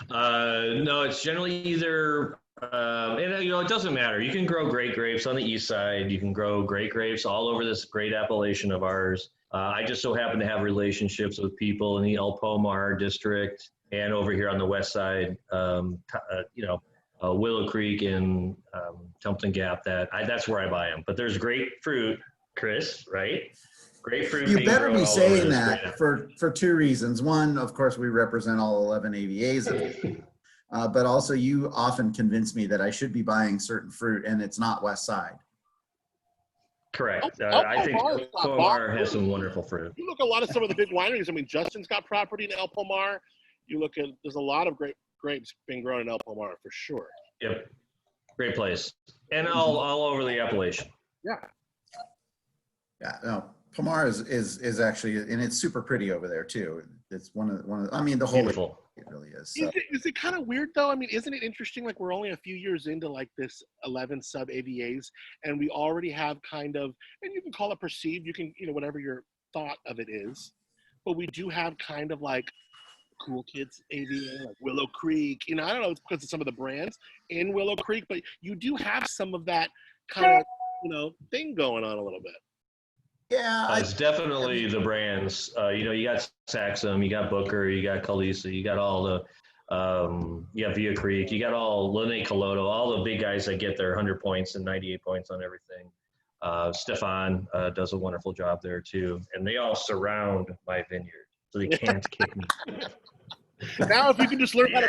No, it's generally either, and you know, it doesn't matter. You can grow great grapes on the east side. You can grow great grapes all over this great appellation of ours. I just so happen to have relationships with people in the El Pomar district and over here on the west side, you know, Willow Creek and Templeton Gap. That's where I buy them. But there's great fruit, Chris, right? Grapefruit. You better be saying that for 2 reasons. One, of course, we represent all 11 AVAs, but also you often convince me that I should be buying certain fruit and it's not West Side. Correct. I think El Pomar has some wonderful fruit. You look at a lot of some of the big wineries. I mean, Justin's got property in El Pomar. You look at, there's a lot of great grapes being grown in El Pomar for sure. Yep. Great place. And all over the appellation. Yeah. Yeah, no, Pomar is actually, and it's super pretty over there too. It's one of I mean, the whole, beautiful. It really is. So. Is it kind of weird though? I mean, isn't it interesting? Like we're only a few years into like this 11 sub AVAs, and we already have kind of, and you can call it perceived, you can, you know, whatever your thought of it is, but we do have kind of like cool kids AVA, like Willow Creek. You know, I don't know, it's because of some of the brands in Willow Creek, but you do have some of that kind of, you know, thing going on a little bit. Yeah, It's definitely the brands. You know, you got Saxum, you got Booker, you got Khaleesi, you got all the, you got Via Creek, you got all Lene Coloto, all the big guys that get their 100 points and 98 points on everything. Stefan does a wonderful job there too, and they all surround my vineyard, so they can't kick me. Now, if you can just learn how to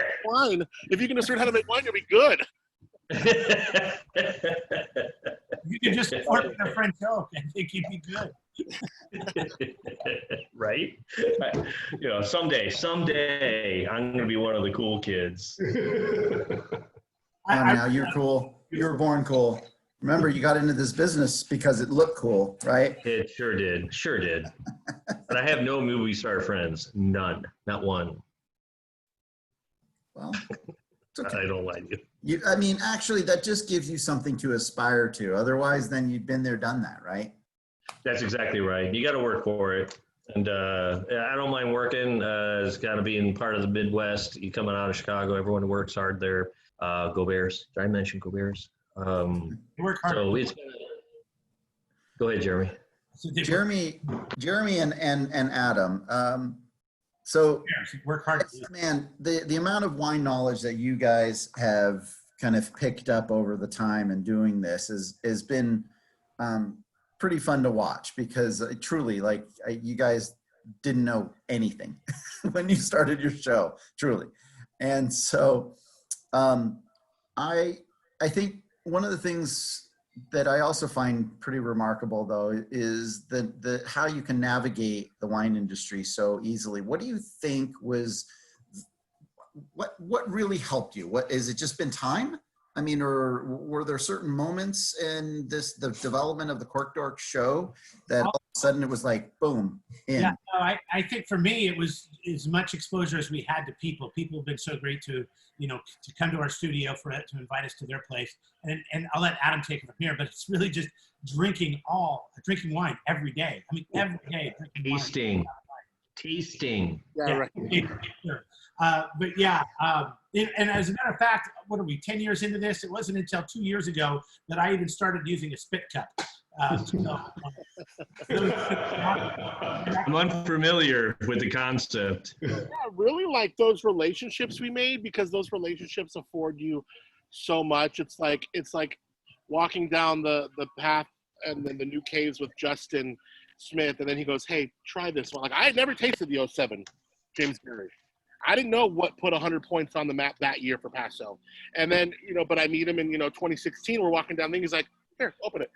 make wine, you'll be good. You could just support the French oak. I think you'd be good. Right? You know, someday I'm going to be one of the cool kids. now you're cool. You were born cool. Remember, you got into this business because it looked cool, right? It sure did. Sure did. But I have no movie star friends. None. Not one. Well, it's okay. I don't like you. I mean, actually, that just gives you something to aspire to. Otherwise, then you've been there, done that, right? That's exactly right. You got to work for it. And I don't mind working. It's got to be in part of the Midwest. You coming out of Chicago, everyone works hard there. Go Bears. Did I mention Go Bears? Work hard. So it's go ahead, Jeremy. Jeremy and Adam. So work hard. Man, the amount of wine knowledge that you guys have kind of picked up over the time and doing this has been pretty fun to watch, because truly, like, you guys didn't know anything when you started your show, truly. And so I think one of the things that I also find pretty remarkable, though, is the how you can navigate the wine industry so easily. What do you think was what really helped you? What is it? Just been time? I mean, or were there certain moments in the development of the Cork Dorks show that all of a sudden it was like boom? In? Yeah, no, I think for me it was as much exposure as we had to people. People have been so great to, you know, to come to our studio to invite us to their place, and I'll let Adam take it from here. But it's really just drinking wine every day. I mean, every day. Tasting. Yeah, right. But yeah, and as a matter of fact, what are we, 10 years into this? It wasn't until 2 years ago that I even started using a spit cup. I'm unfamiliar with the concept. Yeah, I really like those relationships we made, because those relationships afford you so much. It's like walking down the path and then the new caves with Justin Smith, and then he goes, "Hey, try this one." Like, I had never tasted the 07 James Berry. I didn't know what put 100 points on the map that year for Paso. And then, you know, but I meet him in, 2016. We're walking down the thing. He's like, "Here, open it."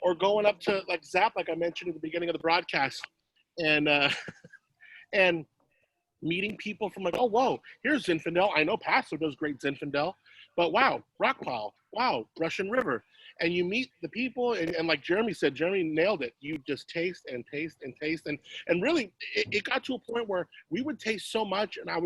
Or going up to like Zap, like I mentioned at the beginning of the broadcast, and and meeting people from like, "Oh, whoa, here's Zinfandel. I know Paso does great Zinfandel." but wow, rock pile, wow, Russian River. And you meet the people, and like Jeremy said, Jeremy nailed it. You just taste and taste and taste, and really, it got to a point where we would taste so much, and I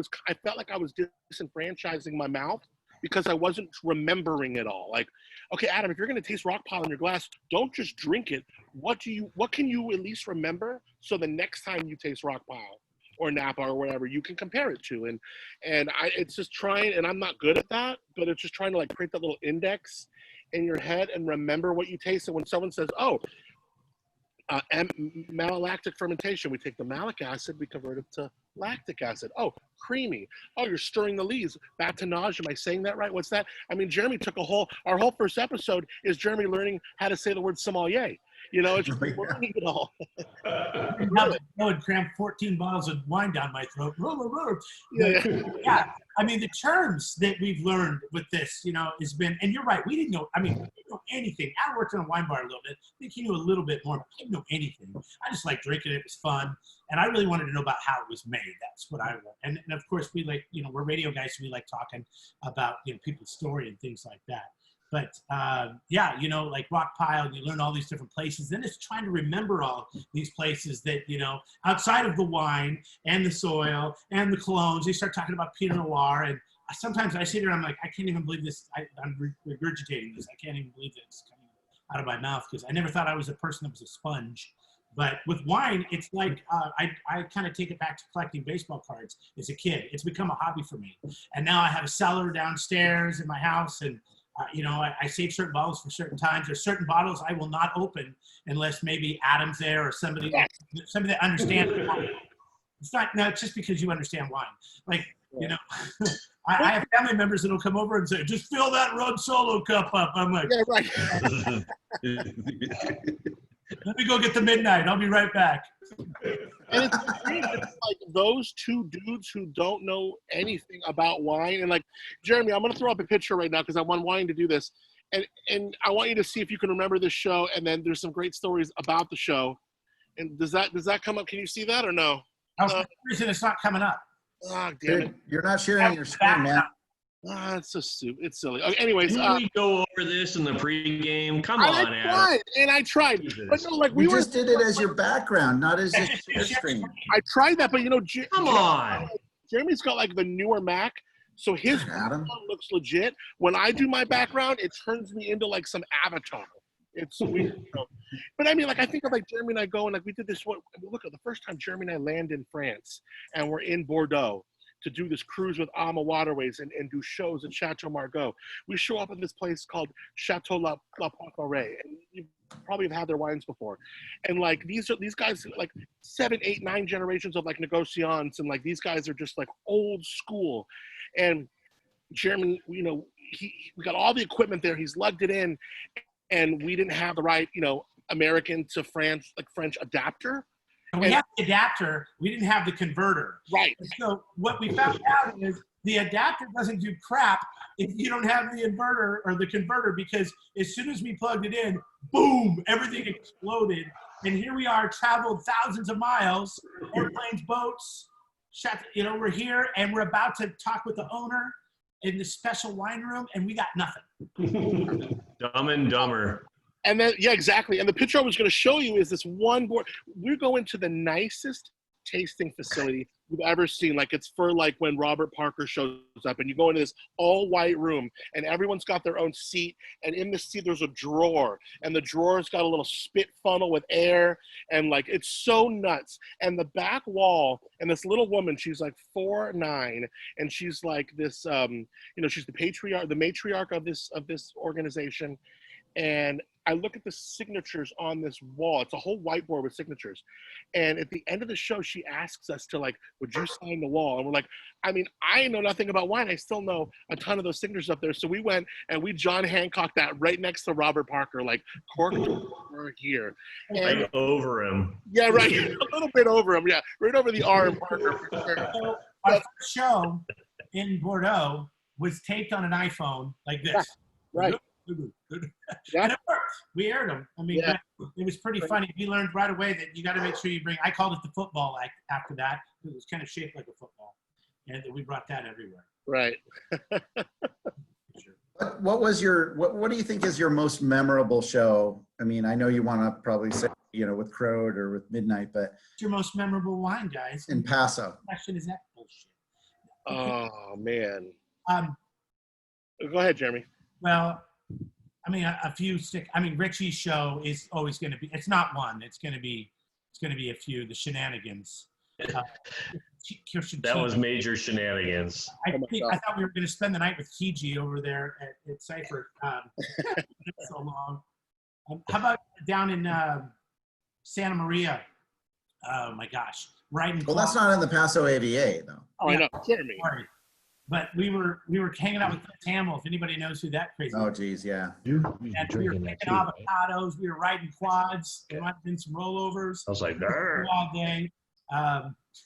felt like I was disenfranchising my mouth because I wasn't remembering it all. Like, okay, Adam, if you're going to taste rock pile in your glass, don't just drink it. What can you at least remember so the next time you taste rock pile or Napa or whatever, you can compare it to? It's just trying, and I'm not good at that, but it's just trying to like create that little index in your head and remember what you taste. And when someone says, oh, malolactic fermentation, we take the malic acid, we convert it to lactic acid. Oh, creamy. Oh, you're stirring the leaves. Batonnage, am I saying that right? What's that? I mean, Jeremy took our whole first episode is Jeremy learning how to say the word sommelier. You know, it's just learning it all. I would cram 14 bottles of wine down my throat. Yeah. I mean, the terms that we've learned with this, you know, has been, and you're right, we didn't know anything. I worked in a wine bar a little bit. I think he knew a little bit more, but I didn't know anything. I just liked drinking it. It was fun. And I really wanted to know about how it was made. That's what I want. And of course, we like, you know, we're radio guys, so we like talking about, you know, people's story and things like that. But yeah, you know, like rock pile, you learn all these different places. Then it's trying to remember all these places that, you know, outside of the wine and the soil and the colognes, they start talking about Pinot Noir. And sometimes I sit here and I'm like, I can't even believe this. I'm regurgitating this. I can't even believe that it's coming out of my mouth because I never thought I was a person that was a sponge. But with wine, it's like I kind of take it back to collecting baseball cards as a kid. It's become a hobby for me. And now I have a cellar downstairs in my house, and you know, I save certain bottles for certain times. There's certain bottles I will not open unless maybe Adam's there or somebody that understands wine. It's not just because you understand wine. Like, you know, I have family members that will come over and say, just fill that Rum Solo cup up. I'm like, Yeah, right. let me go get the midnight. I'll be right back. And it's like those two dudes who don't know anything about wine. And like, Jeremy, I'm going to throw up a picture right now because I want wine to do this. And I want you to see if you can remember this show. And then there's some great stories about the show. And does that come up? Can you see that or no? For some reason, it's not coming up. Oh, damn it. You're not sharing your screen, man. It's so stupid. It's silly. Okay, anyways, Didn't we go over this in the pregame? Come on, Adam. I tried. But no, like We just did it as your background, not as a share screen. I tried that, but you know, Come on. Jeremy's got like the newer Mac, so his Adam looks legit. When I do my background, it turns me into like some avatar. It's weird. You know? But I mean, like I think of like Jeremy and I go and like we did this. Look at the first time Jeremy and I land in France, and we're in Bordeaux to do this cruise with Alma Waterways and do shows at Chateau Margaux. We show up at this place called Chateau La Pointe-Marais, and you probably have had their wines before. And like these guys, like 7, 8, 9 generations of like negociants, and like these guys are just like old school. And Jeremy, you know, we got all the equipment there. He's lugged it in, and we didn't have the right, you know, American to French adapter. And we had the adapter, we didn't have the converter. Right. So what we found out is the adapter doesn't do crap if you don't have the inverter or the converter, because as soon as we plugged it in, boom, everything exploded. And here we are, traveled thousands of miles, airplanes, boats, you know, we're here and we're about to talk with the owner in the special wine room, and we got nothing. Dumb and Dumber. And then, yeah, exactly. And the picture I was going to show you is this one board. We're going to the nicest tasting facility you've ever seen. Like it's for like when Robert Parker shows up, and you go into this all white room, and everyone's got their own seat. And in the seat, there's a drawer, and the drawer's got a little spit funnel with air, and like it's so nuts. And the back wall, and this little woman, she's like 4'9", and she's like this, you know, she's the matriarch of this organization. And I look at the signatures on this wall. It's a whole whiteboard with signatures. And at the end of the show, she asks us to like, would you sign the wall? And we're like, I mean, I know nothing about wine. I still know a ton of those signatures up there. So we went and we John Hancock that right next to Robert Parker, like Cork Dorks here. And, right over him. Yeah, right. A little bit over him. Yeah, right over the R in Parker for sure. So our first show in Bordeaux was taped on an iPhone like this. Yeah, right. Yeah. And it worked. We aired them. I mean, it was pretty funny. We learned right away that you got to make sure you bring. I called it the football. After that, it was kind of shaped like a football, and we brought that everywhere. Right. What was your, what do you think is your most memorable show? I mean, I know you want to probably say, with Croad or with Midnight, but What's your most memorable wine, guys? in Paso. The question is that bullshit. Oh man. Um, Go ahead, Jeremy. well, I mean, a few stick. I mean, Richie's show is always going to be. It's not one. It's going to be a few. The shenanigans. That was major shenanigans. I thought we were going to spend the night with Kiji over there at Cypher. So long. How about down in Santa Maria? Oh my gosh, right in. Well, that's not in the Paso AVA though. Oh, I know, Jeremy. Sorry. But we were hanging out with Chris Hamill, if anybody knows who that crazy. Oh, geez, yeah. And we were picking avocados. We were riding quads. There might have been some rollovers. I was like, "Grr." All day.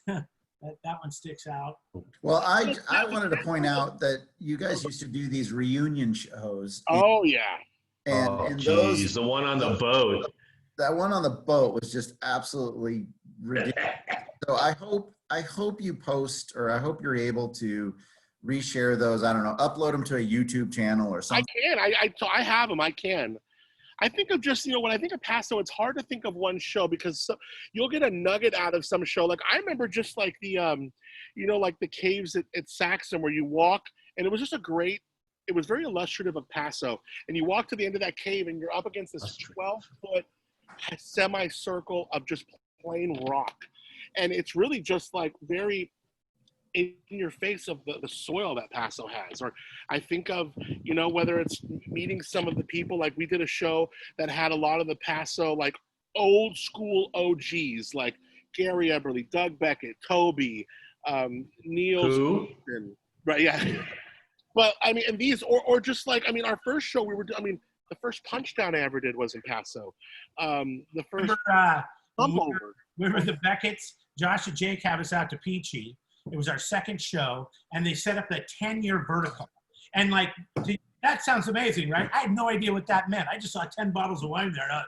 That one sticks out. Well, I wanted to point out that you guys used to do these reunion shows. Oh yeah. And geez, those, the one on the boat. that one on the boat was just absolutely ridiculous. So I hope you post, or I hope you're able to reshare those. I don't know, upload them to a YouTube channel or something. I can. I have them. I can. I think of just, when I think of Paso, it's hard to think of one show because you'll get a nugget out of some show. Like I remember just like the, like the caves at Saxon where you walk, and it was just it was very illustrative of Paso. And you walk to the end of that cave and you're up against this 12-foot semicircle of just plain rock. And it's really just like very in your face of the soil that Paso has. Or I think of, whether it's meeting some of the people, like we did a show that had a lot of the Paso, like old school OGs, like Gary Eberly, Doug Beckett, Toby, Neil. Stephen, right, yeah. But I mean, and these, or just like, I mean, our first show the first Punch Down I ever did was in Paso. The first we were the Beckett's. Josh and Jake have us out to Peachy. It was our second show, and they set up a 10-year vertical. And like, that sounds amazing, right? I had no idea what that meant. I just saw 10 bottles of wine there. I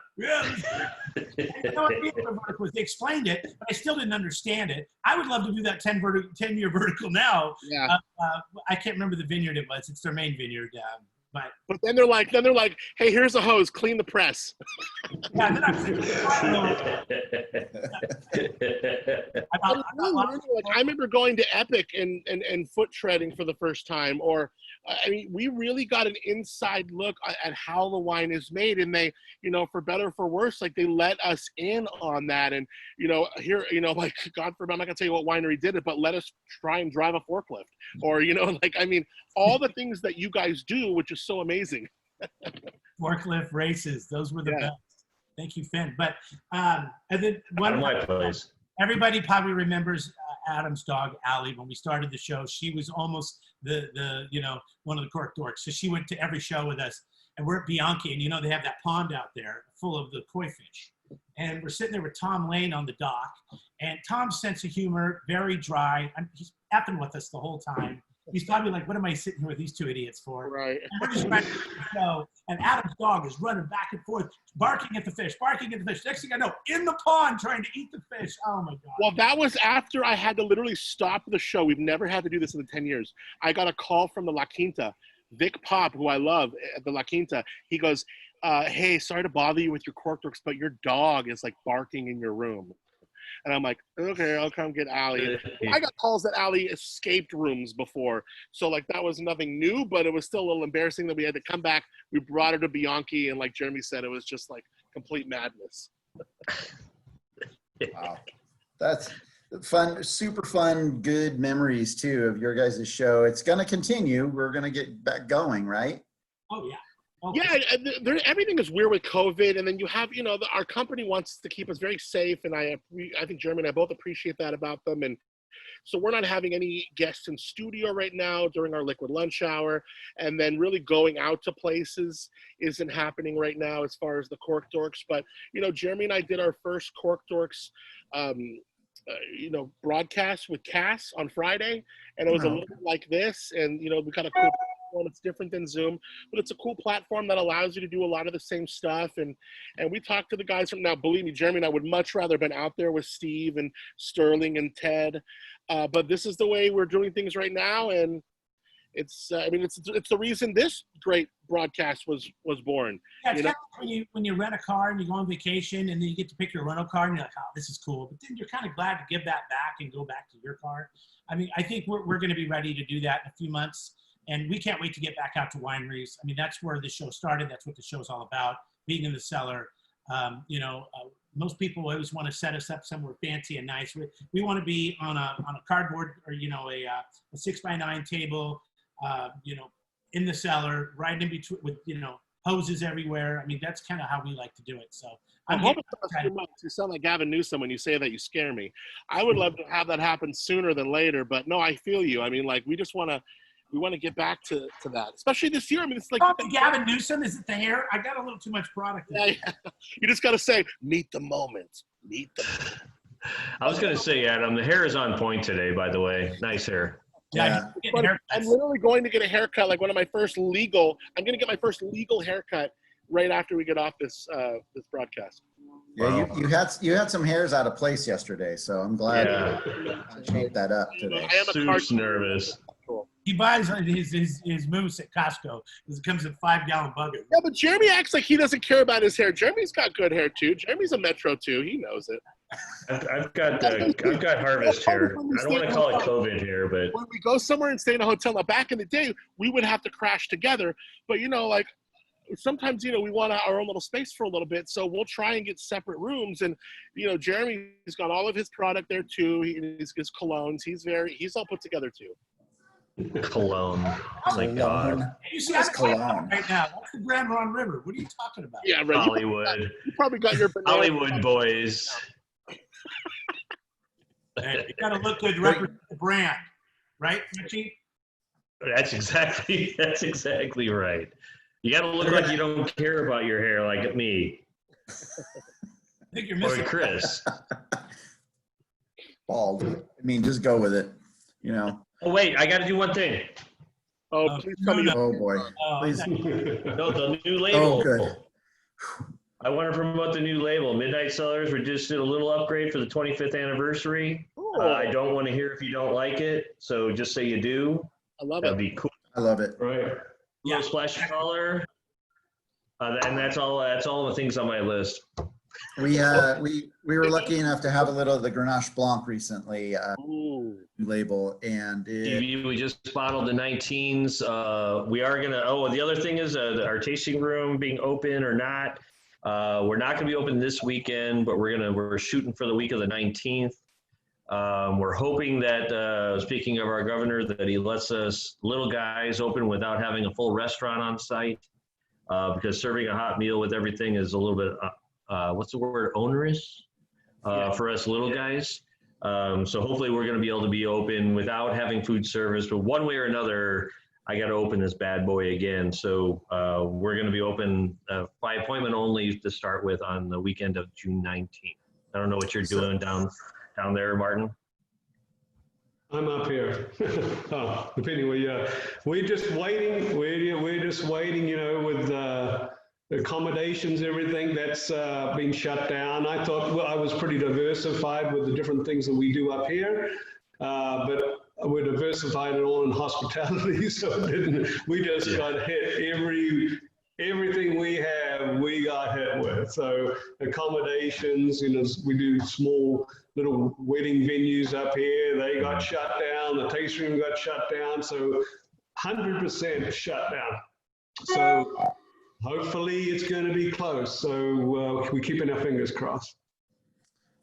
had no idea what a vertical was. They explained it, but I still didn't understand it. I would love to do that 10-year vertical now. Yeah. I can't remember the vineyard it was. It's their main vineyard. But then they're like, hey, here's a hose, clean the press. Yeah, I remember going to Epic and foot treading for the first time, or I mean, we really got an inside look at how the wine is made, and they, for better or for worse, like they let us in on that, and here, like God forbid, I'm not gonna tell you what winery did it, but let us try and drive a forklift, or like I mean, all the things that you guys do, which is so amazing. Forklift races, those were the best. Thank you, Finn. But and then one of my place. Everybody probably remembers Adam's dog, Allie. When we started the show, she was almost the one of the Cork Dorks. So she went to every show with us. And we're at Bianchi, and they have that pond out there full of the koi fish. And we're sitting there with Tom Lane on the dock. And Tom's sense of humor, very dry. He's effing with us the whole time. He's probably like, what am I sitting here with these two idiots for? Right. And we're just trying to do the show, and Adam's dog is running back and forth, barking at the fish. Next thing I know, in the pond trying to eat the fish. Oh, my God. Well, that was after I had to literally stop the show. We've never had to do this in the 10 years. I got a call from the La Quinta. Vic Pop, who I love at the La Quinta, he goes, hey, sorry to bother you with your Cork Dorks, but your dog is like barking in your room. And I'm like, okay, I'll come get Allie. I got calls that Allie escaped rooms before. So like that was nothing new, but it was still a little embarrassing that we had to come back. We brought her to Bianchi, and like Jeremy said, it was just like complete madness. Wow. That's fun, super fun, good memories too of your guys' show. It's going to continue. We're going to get back going, right? Oh, yeah. Yeah, everything is weird with COVID, and then you have, our company wants to keep us very safe, and I think Jeremy and I both appreciate that about them, and so we're not having any guests in studio right now during our liquid lunch hour, and then really going out to places isn't happening right now as far as the Cork Dorks, but, Jeremy and I did our first Cork Dorks, broadcast with Cass on Friday, and it was a little bit like this, and, we got a cool platform. It's different than Zoom, but it's a cool platform that allows you to do a lot of the same stuff. And we talked to the guys from, now, believe me, Jeremy and I would much rather have been out there with Steve and Sterling and Ted. But this is the way we're doing things right now. And it's I mean it's the reason this great broadcast was born. Yeah, it's You know? kind of like when you rent a car and you go on vacation and then you get to pick your rental car and you're like, oh, this is cool. But then you're kind of glad to give that back and go back to your car. I mean, I think we're going to be ready to do that in a few months. And we can't wait to get back out to wineries. I mean, that's where the show started. That's what the show's all about, being in the cellar. Most people always want to set us up somewhere fancy and nice. We want to be on a cardboard or, a 6x9 table, in the cellar, right in between with, hoses everywhere. I mean, that's kind of how we like to do it. So I'm hoping for 2 months. You sound like Gavin Newsom when you say that. You scare me. I would love to have that happen sooner than later, but no, I feel you. I mean, like we want to get back to that, especially this year. I mean, it's like Gavin Newsom. Is it the hair? I got a little too much product. Yeah. You just got to say, meet the moment. I was going to say, Adam, the hair is on point today, by the way. Nice hair. Yeah. I'm literally going to get a haircut, like I'm going to get my first legal haircut right after we get off this broadcast. Yeah, you had some hairs out of place yesterday, so I'm glad you shaped that up today. I am Super nervous. He buys his mousse at Costco. It comes in 5-gallon buckets. Yeah, but Jeremy acts like he doesn't care about his hair. Jeremy's got good hair too. Jeremy's a Metro too. He knows it. I've got harvest hair. I don't want to call it COVID hair, but when we go somewhere and stay in a hotel, now back in the day, we would have to crash together. But like sometimes we want our own little space for a little bit, so we'll try and get separate rooms. And Jeremy's got all of his product there too. His colognes. He's all put together too. Cologne. Oh my God. You see, that's cologne right now. That's the Grand Ron River. What are you talking about? Yeah, right. Hollywood. You probably got your Hollywood boys. You got to look good, represent the brand, right, Richie? That's exactly right. You got to look like you don't care about your hair, like me. I think you're missing. Or Chris. Bald. I mean, just go with it. Oh wait, I got to do one thing. Oh, please tell me. Oh boy. Please. No, the new label. Oh, good. I want to promote the new label. Midnight Cellars. We just did a little upgrade for the 25th anniversary. I don't want to hear if you don't like it, so just say you do. I love That'd it. be cool. I love it. Right. Little splash of color. And that's all the things on my list. We were lucky enough to have a little of the Grenache Blanc recently, label, and we just bottled the 19s. We are gonna. The other thing is our tasting room being open or not. We're not gonna be open this weekend, but we're shooting for the week of the 19th. We're hoping that, speaking of our governor, that he lets us little guys open without having a full restaurant on site, because serving a hot meal with everything is a little bit, what's the word, onerous for us little guys. So hopefully we're going to be able to be open without having food service, but one way or another, I got to open this bad boy again. So we're going to be open by appointment only to start with on the weekend of June 19th. I don't know what you're doing down there, Martin. I'm up here. Anyway, we're just waiting. We're just waiting, with accommodations, everything that's been shut down. I thought, I was pretty diversified with the different things that we do up here, but we're diversified it all in hospitality, so it didn't. We just got hit everything we have, we got hit with. So accommodations, we do small little wedding venues up here. They got shut down. The tasting room got shut down. So 100% shut down. So hopefully it's going to be close. So we're keeping our fingers crossed.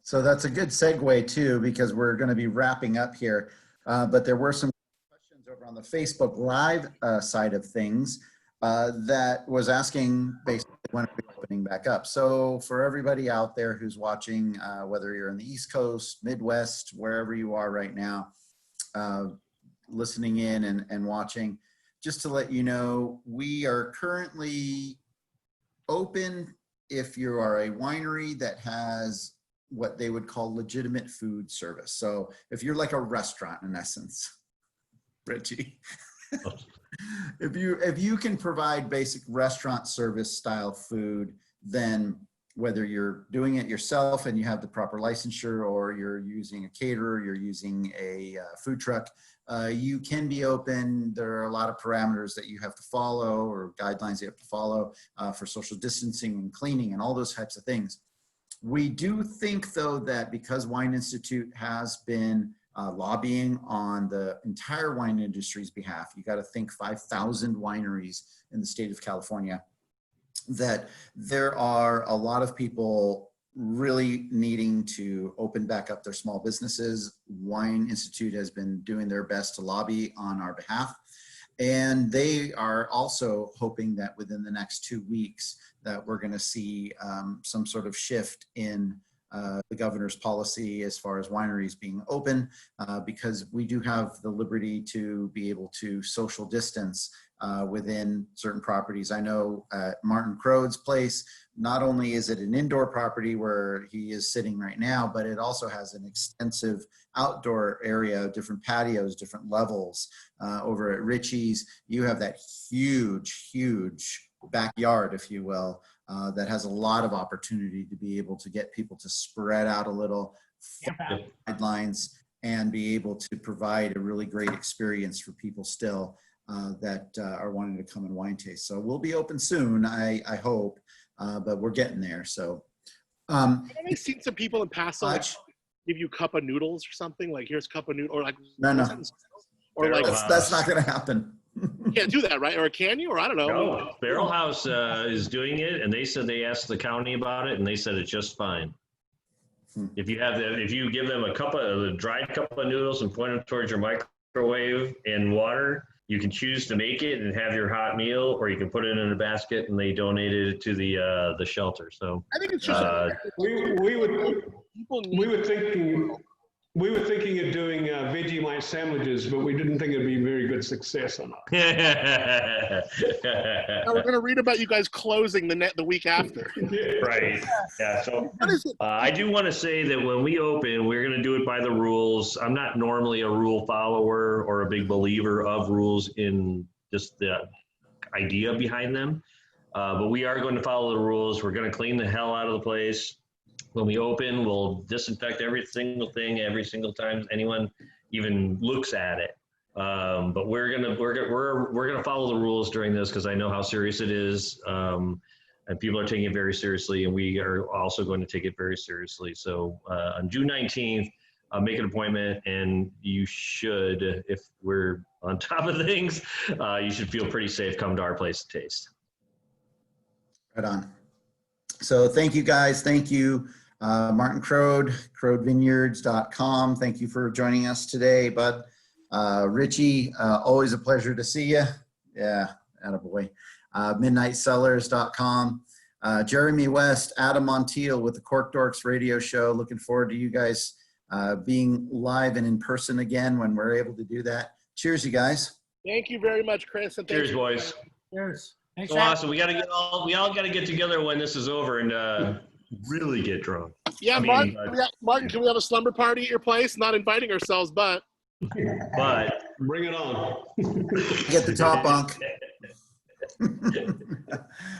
so that's a good segue too, because we're going to be wrapping up here. But there were some questions over on the Facebook Live side of things that was asking basically when are we opening back up. So for everybody out there who's watching, whether you're in the East Coast, Midwest, wherever you are right now, listening in and watching, just to let you know, we are currently open if you are a winery that has what they would call legitimate food service. So if you're like a restaurant in essence, Richie, if you can provide basic restaurant service style food, then whether you're doing it yourself and you have the proper licensure, or you're using a caterer, you're using a food truck, you can be open. There are a lot of parameters that you have to follow or guidelines you have to follow for social distancing and cleaning and all those types of things. We do think, though, that because Wine Institute has been lobbying on the entire wine industry's behalf, you got to think 5,000 wineries in the state of California, that there are a lot of people really needing to open back up their small businesses. Wine Institute has been doing their best to lobby on our behalf. And they are also hoping that within the next 2 weeks that we're going to see some sort of shift in the governor's policy as far as wineries being open, because we do have the liberty to be able to social distance within certain properties. I know at Martin Croad's place, not only is it an indoor property where he is sitting right now, but it also has an extensive outdoor area, different patios, different levels. Over at Richie's, you have that huge, huge backyard, if you will, that has a lot of opportunity to be able to get people to spread out a little, guidelines, and be able to provide a really great experience for people still that are wanting to come and wine taste. So we'll be open soon, I hope, but we're getting there. So I've seen some people in Paso like, give you a cup of noodles or something, like here's a cup of noodles, or like no, or like that's not going to happen. You can't do that, right? Or can you? Or I don't know. No, Barrel House is doing it, and they said they asked the county about it, and they said it's just fine. If you give them a dried cup of noodles and point them towards your microwave and water, you can choose to make it and have your hot meal, or you can put it in a basket and they donated it to the shelter. So I think it's just we were thinking of doing Vegemite sandwiches, but we didn't think it'd be a very good success or not. Now we're going to read about you guys closing the week after. Right. Yeah. So I do want to say that when we open, we're going to do it by the rules. I'm not normally a rule follower or a big believer of rules in just the idea behind them, but we are going to follow the rules. We're going to clean the hell out of the place. When we open, we'll disinfect every single thing every single time anyone even looks at it. But we're gonna follow the rules during this because I know how serious it is, and people are taking it very seriously, and we are also going to take it very seriously. So on June 19th, make an appointment, and you should, if we're on top of things, you should feel pretty safe. Come to our place to taste. Right on. So thank you guys. Thank you. Martin Croad, CroadVineyards.com. Thank you for joining us today, bud. Richie, always a pleasure to see you. Yeah, attaboy. MidnightCellars.com. Jeremy West, Adam Montiel with the Cork Dorks radio show. Looking forward to you guys being live and in person again when we're able to do that. Cheers, you guys. Thank you very much, Chris. And cheers, boys. Cheers. Thanks, so awesome. We all got to get together when this is over and really get drunk. Yeah, Martin, can we have a slumber party at your place? Not inviting ourselves, but bring it on. Get the top bunk.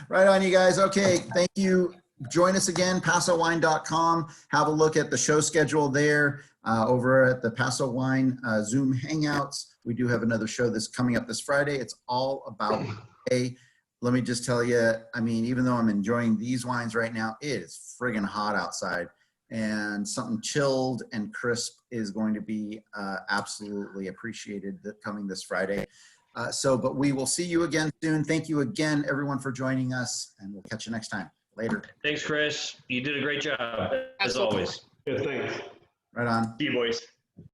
Right on, you guys. Okay, thank you. Join us again, PasoWine.com. Have a look at the show schedule there over at the Paso Wine Zoom Hangouts. We do have another show that's coming up this Friday. It's all about let me just tell you, I mean, even though I'm enjoying these wines right now, it is friggin' hot outside, and something chilled and crisp is going to be absolutely appreciated coming this Friday. But we will see you again soon. Thank you again, everyone, for joining us, and we'll catch you next time. Later. Thanks, Chris. You did a great job, as always. Yeah, thanks. Right on. See you, boys.